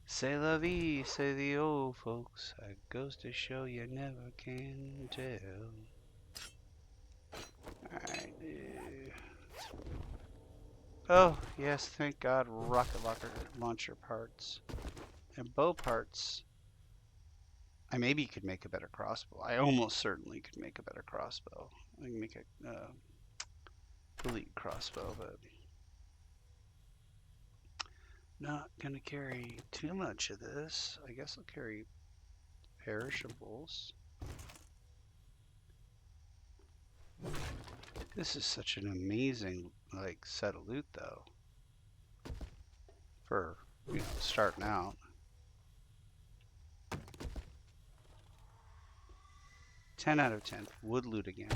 C'est la vie, say the old folks. It goes to show you never can tell. Alright. Oh, yes, thank God, rocket launcher parts. And bow parts. I maybe could make a better crossbow. I almost certainly could make a better crossbow. I can make a elite crossbow, but not gonna carry too much of this. I guess I'll carry perishables. This is such an amazing like set of loot though. For starting out. 10 out of 10. Wood loot again.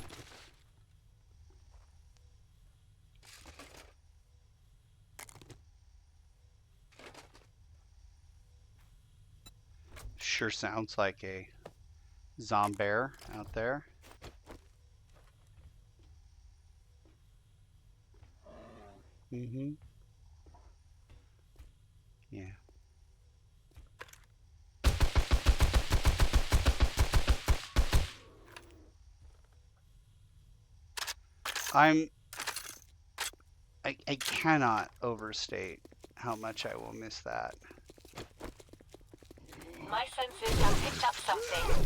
Sure sounds like a zombear out there. Mm-hmm. Yeah. I cannot overstate how much I will miss that. My senses have picked up something.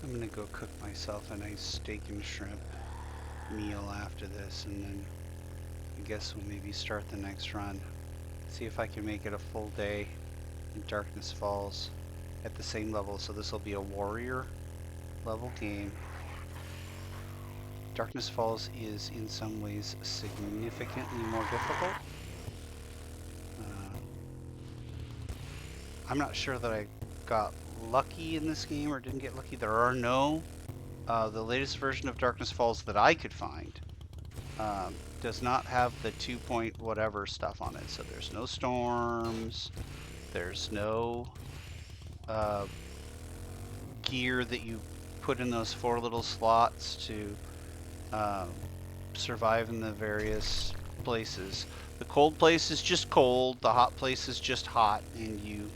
I'm gonna go cook myself a nice steak and shrimp meal after this, and then I guess we'll maybe start the next run. See if I can make it a full day in Darkness Falls at the same level. So this will be a warrior level game. Darkness Falls is in some ways significantly more difficult. I'm not sure that I got lucky in this game or didn't get lucky. There are no, the latest version of Darkness Falls that I could find does not have the 2 point whatever stuff on it. So there's no storms, there's no gear that you put in those 4 little slots to survive in the various places. The cold place is just cold, the hot place is just hot, and you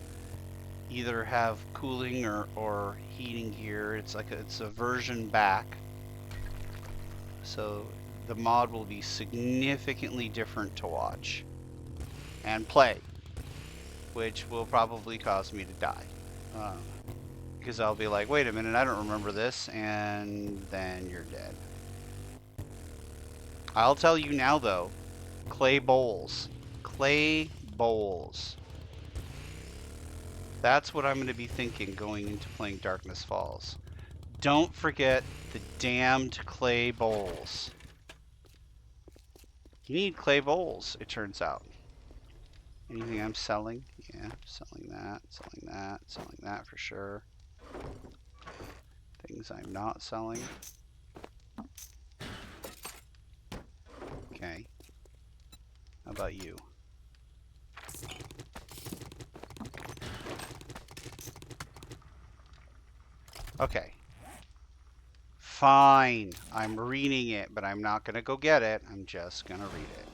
either have cooling or heating gear. It's like it's a version back. So the mod will be significantly different to watch and play, which will probably cause me to die. Because I'll be like, wait a minute, I don't remember this, and then you're dead. I'll tell you now though, clay bowls. Clay bowls. That's what I'm going to be thinking going into playing Darkness Falls. Don't forget the damned clay bowls. You need clay bowls, it turns out. Anything I'm selling? Yeah, selling that for sure. Things I'm not selling. Okay. How about you? Okay. Fine. I'm reading it, but I'm not going to go get it. I'm just going to read it.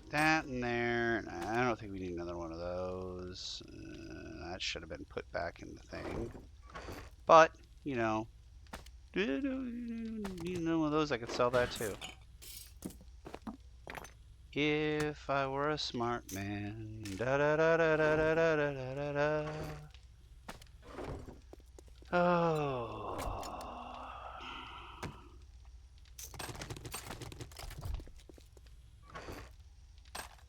That in there. I don't think we need another one of those. That should have been put back in the thing. But, you know, need another one of those, I could sell that too. If I were a smart man. Da da da da da da da da da da. Oh.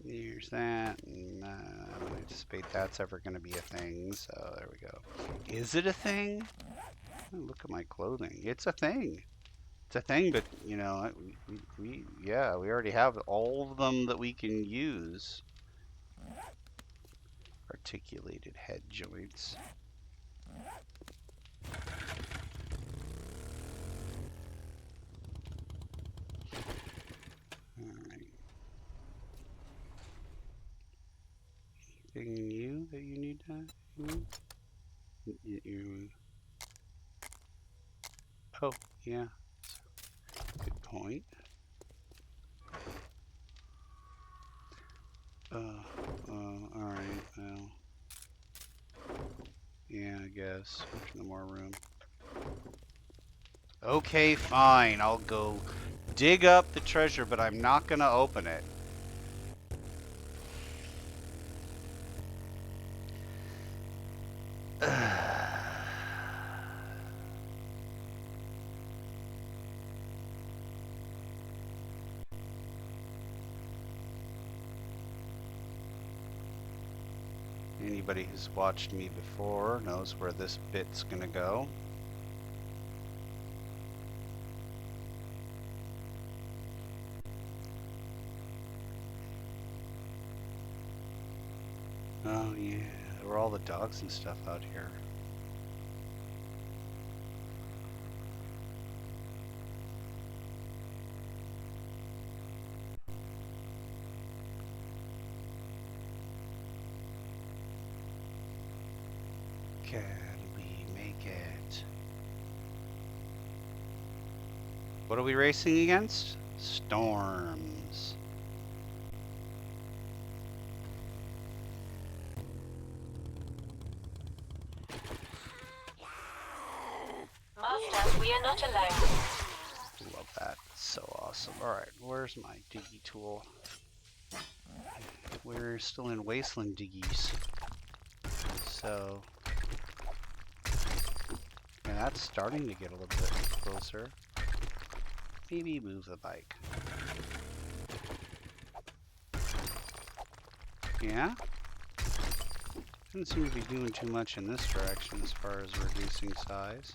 There's that. And, I don't anticipate that's ever going to be a thing. So there we go. Is it a thing? Oh, look at my clothing. It's a thing. It's a thing, but you know, we already have all of them that we can use. Articulated head joints. Alright. Anything new that you need to Oh, yeah. Good point. Alright, well. Yeah, I guess. There's no more room. Okay, fine. I'll go dig up the treasure, but I'm not gonna open it. Anybody who's watched me before knows where this bit's gonna go. Oh yeah, there were all the dogs and stuff out here. Can we make it? What are we racing against? Storms. Master, we are not alone. Love that. So awesome. Alright, where's my diggy tool? We're still in Wasteland diggies. So... and that's starting to get a little bit closer. Maybe move the bike. Yeah? Doesn't seem to be doing too much in this direction as far as reducing size.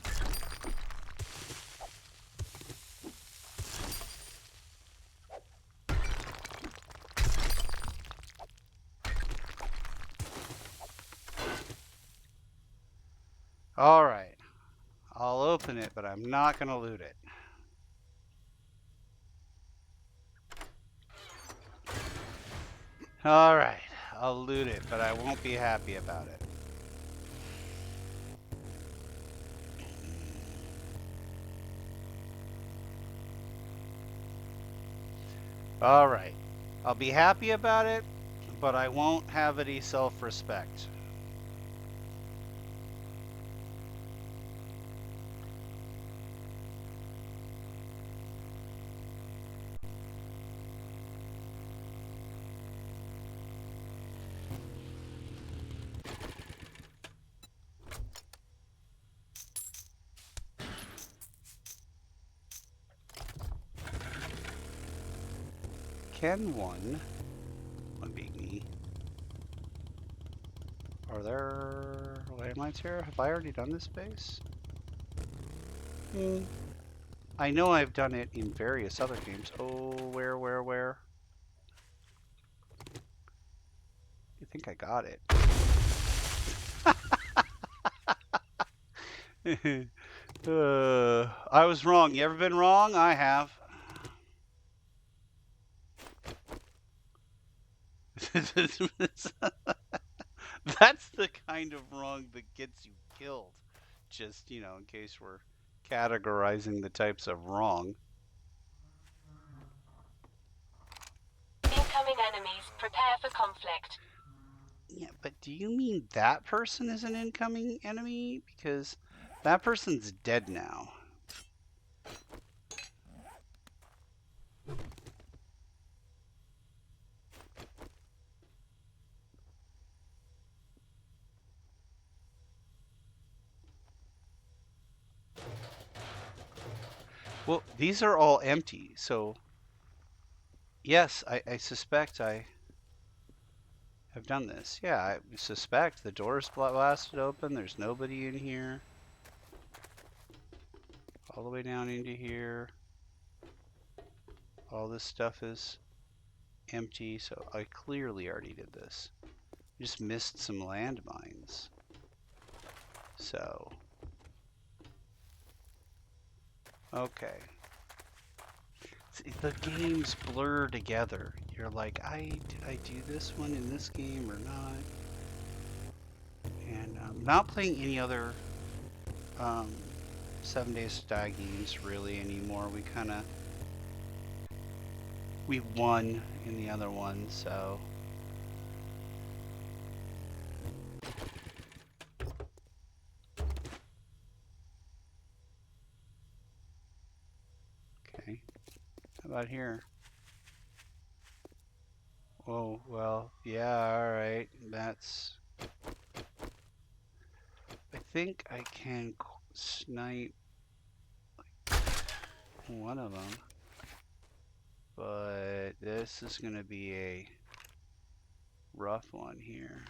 Alright. I'll open it, but I'm not going to loot it. Alright. I'll loot it, but I won't be happy about it. Alright. I'll be happy about it, but I won't have any self-respect. Can one being me? Are there landmines here? Have I already done this base? I know I've done it in various other games. Oh, where? I think I got it. I was wrong. You ever been wrong? I have. That's the kind of wrong that gets you killed. Just, you know, in case we're categorizing the types of wrong. Incoming enemies, prepare for conflict. Yeah, but do you mean that person is an incoming enemy? Because that person's dead now. Well, these are all empty, so yes, I suspect I have done this. Yeah, I suspect the door's blasted open. There's nobody in here. All the way down into here. All this stuff is empty, so I clearly already did this. Just missed some landmines. So, okay. See, the games blur together. You're like, did I do this one in this game or not? And I'm not playing any other 7 Days to Die games really anymore. We won in the other one, so. about here? Oh, well, yeah, alright. That's... I think I can snipe one of them. But this is going to be a rough one here.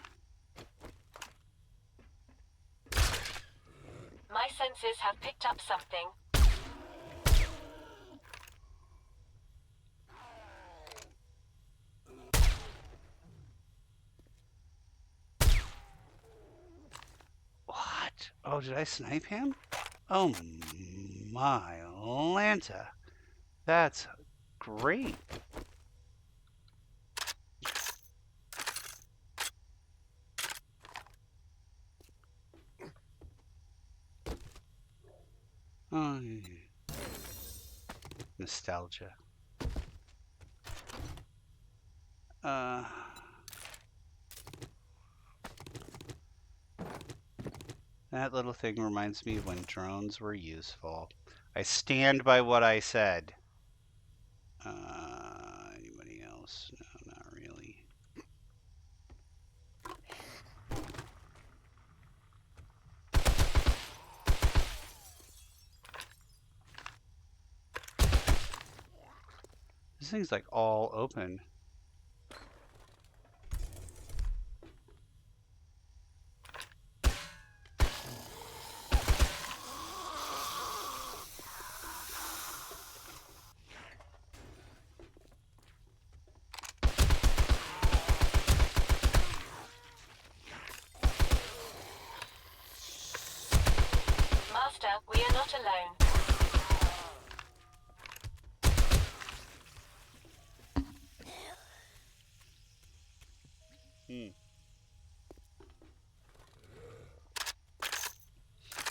My senses have picked up something. What? Oh, did I snipe him? Oh my Lanta. That's great. Oh, nostalgia. That little thing reminds me of when drones were useful. I stand by what I said. Anybody else? No, not really. This thing's like all open. Master, we are not alone.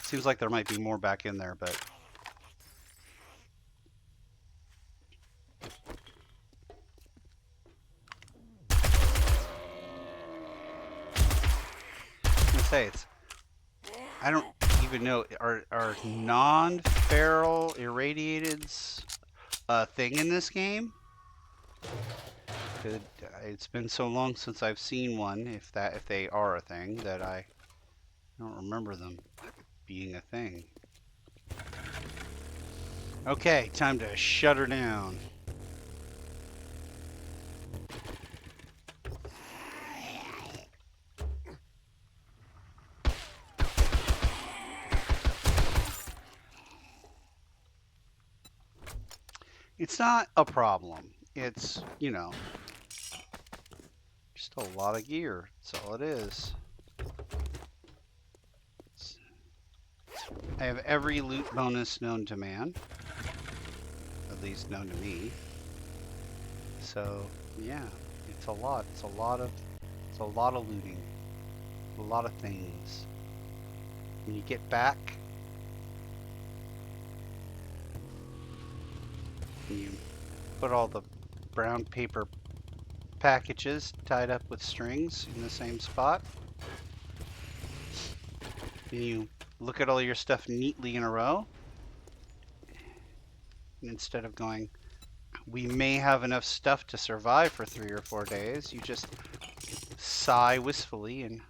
Seems like there might be more back in there, but... I don't even know, are non-feral irradiateds a thing in this game? It's been so long since I've seen one, if they are a thing, that I don't remember them being a thing. Okay, time to shut her down. It's not a problem. It's, you know, just a lot of gear. That's all it is. I have every loot bonus known to man. At least known to me. So, yeah, it's a lot. It's a lot of looting. A lot of things. When you get back, you put all the brown paper packages tied up with strings in the same spot. And you look at all your stuff neatly in a row. And instead of going, we may have enough stuff to survive for 3 or 4 days, you just sigh wistfully and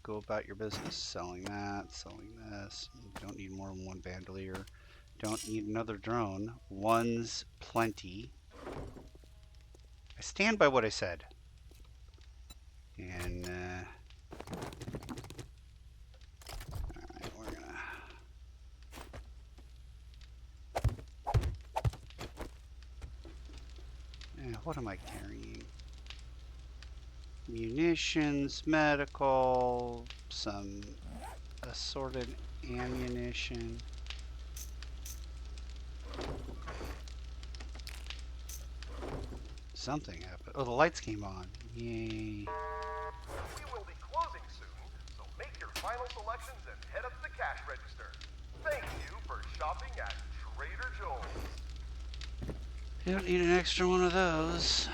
go about your business, selling that, selling this. You don't need more than one bandolier. Don't need another drone. One's plenty. I stand by what I said. And, alright, we're gonna... what am I carrying? Munitions, medical, some assorted ammunition. Something happened. Oh, the lights came on. Yay. We will be closing soon, so make your final selections and head up to the cash register. Thank you for shopping at Trader Joel's. You don't need an extra one of those.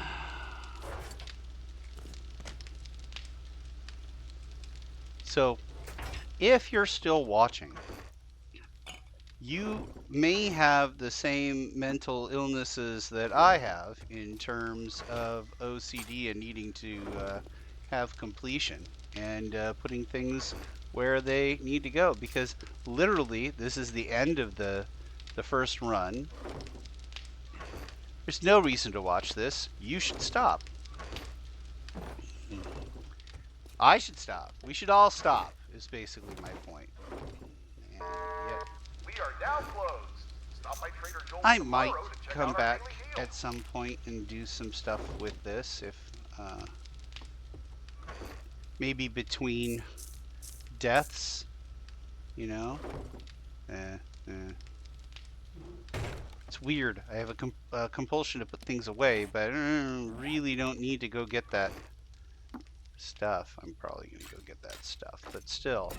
So, if you're still watching, You may have the same mental illnesses that I have in terms of OCD and needing to have completion and putting things where they need to go, because literally this is the end of the first run. There's no reason to watch this. You should stop. I should stop. We should all stop, is basically my point. And yeah. We are now closed. Stop by Trader Joel's I tomorrow might to check come out our back daily deals. at some point and do some stuff with this, if maybe between deaths, you know. Eh, eh. It's weird. I have a compulsion to put things away, but I really don't need to go get that stuff. I'm probably going to go get that stuff, but still.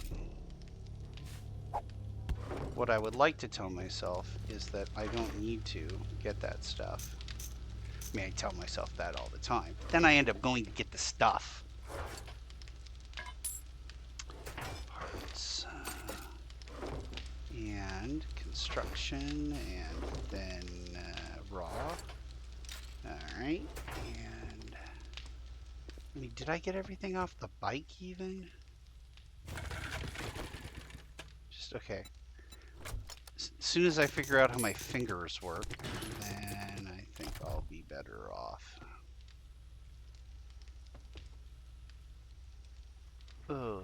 What I would like to tell myself is that I don't need to get that stuff. I mean, I tell myself that all the time, but then I end up going to get the stuff. Parts. And construction, and then raw. Alright, and I mean, did I get everything off the bike even? Just okay. As soon as I figure out how my fingers work, then I think I'll be better off. Oh.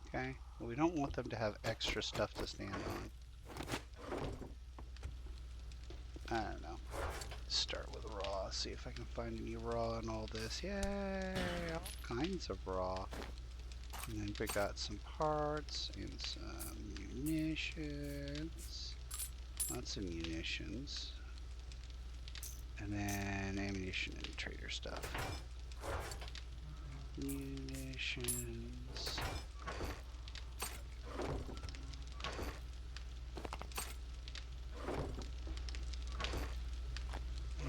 Okay, well, we don't want them to have extra stuff to stand on. I don't know. Start with raw, see if I can find any raw in all this. Yay! All kinds of raw. And then we got some parts and some munitions. Lots of munitions. And then ammunition and trader stuff. Munitions.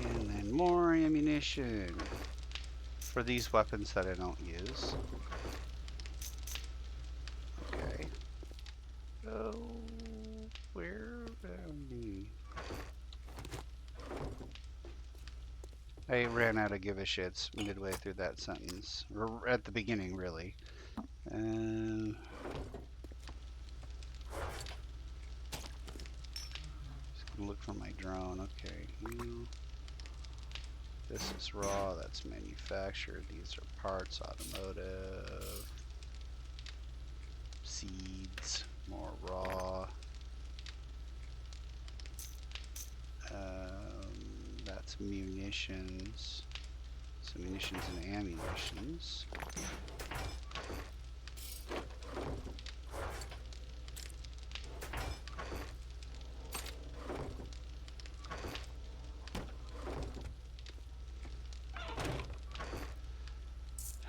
And then more ammunition for these weapons that I don't use. Okay. Oh, where am I? I ran out of give a shits midway through that sentence, or at the beginning, really. Just gonna look for my drone. Okay. This is raw. That's manufactured. These are parts. Automotive. Seeds. More raw. That's munitions. So munitions and ammunitions.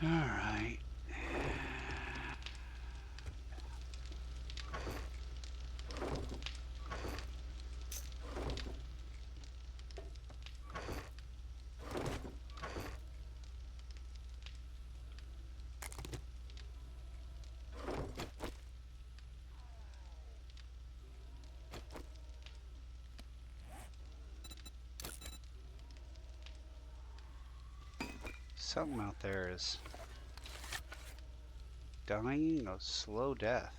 All right. Something out there is dying a slow death.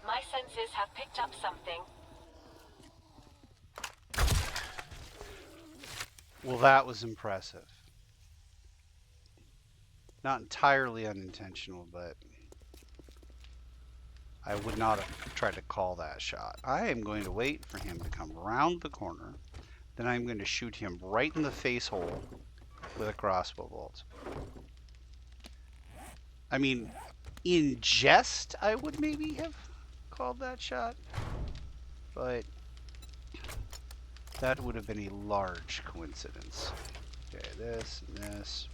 My senses have picked up something. Well, that was impressive. Not entirely unintentional, but I would not have tried to call that shot. I am going to wait for him to come around the corner. Then I'm going to shoot him right in the face hole with a crossbow bolt. I mean, in jest, I would maybe have called that shot, but that would have been a large coincidence. Okay, this and this.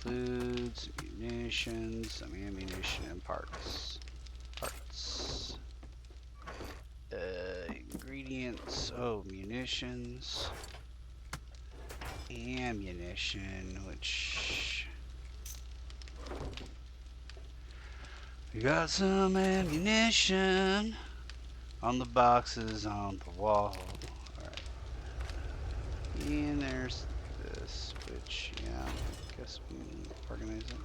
Foods, munitions, some ammunition and parts. Parts. Ingredients. Oh, munitions. ammunition, which we got some ammunition on the boxes on the wall. Alright. And there's this, which, yeah, I guess we can organize it.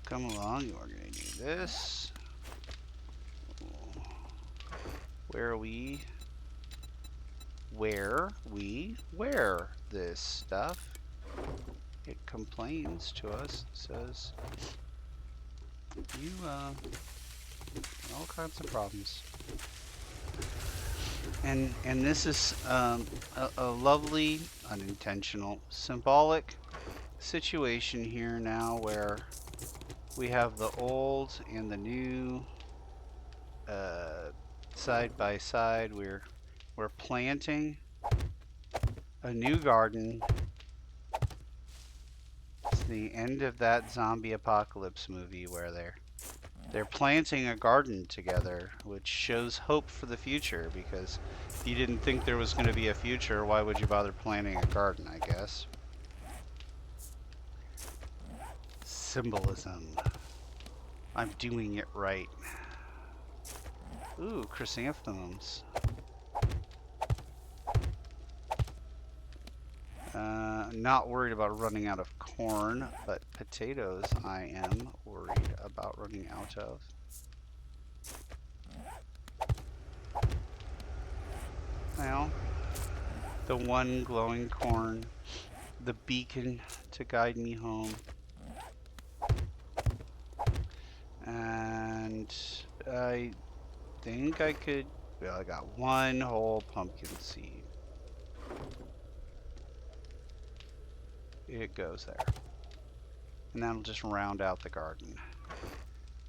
Come along, we're gonna do this. Where we wear this stuff. It complains to us, says you all kinds of problems. And this is a lovely, unintentional, symbolic situation here now where we have the old and the new side by side. We're planting a new garden. It's the end of that zombie apocalypse movie where they're planting a garden together, which shows hope for the future, because if you didn't think there was going to be a future, why would you bother planting a garden, I guess. Symbolism. I'm doing it right. Ooh, chrysanthemums. Not worried about running out of corn, but potatoes I am worried about running out of. Well, the one glowing corn, the beacon to guide me home. And I think I could, well, I got one whole pumpkin seed. It goes there. And that'll just round out the garden.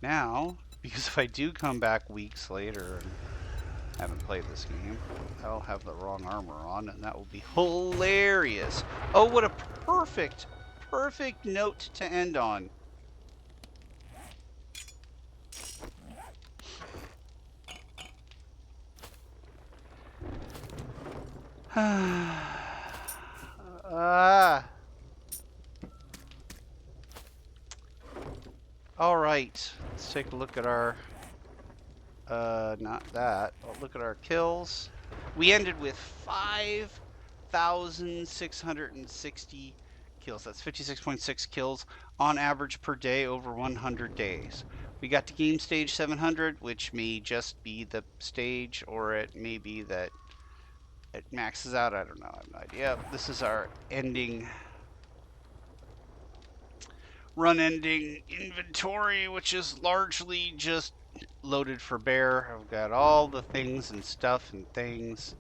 Now, because if I do come back weeks later and haven't played this game, I'll have the wrong armor on, and that will be hilarious. Oh, what a perfect note to end on. All right, let's take a look at our, not that, but look at our kills. We ended with 5,660 kills. That's 56.6 kills on average per day over 100 days. We got to game stage 700, which may just be the stage, or it may be that it maxes out. I don't know. I have no idea. This is our ending run-ending inventory, which is largely just loaded for bear. I've got all the things and stuff and things.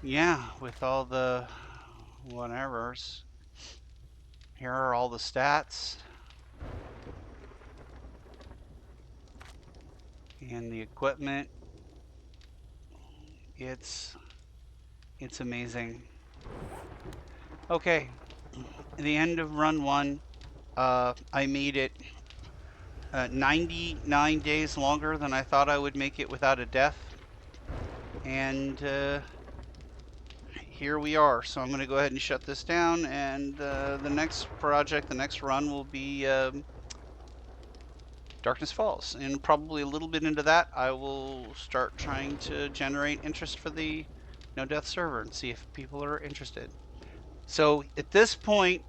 Yeah, with all the whatevers. Here are all the stats. And the equipment. It's amazing. Okay, at the end of run 1, I made it 99 days longer than I thought I would make it without a death. And here we are. So I'm going to go ahead and shut this down, and the next project, the next run will be Darkness Falls. And probably a little bit into that, I will start trying to generate interest for the No Death server and see if people are interested. So at this point,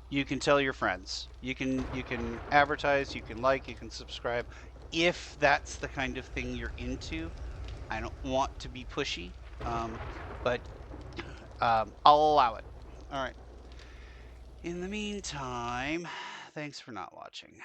you can tell your friends. You can advertise, you can like, you can subscribe. If that's the kind of thing you're into. I don't want to be pushy, but I'll allow it. All right. In the meantime, thanks for not watching.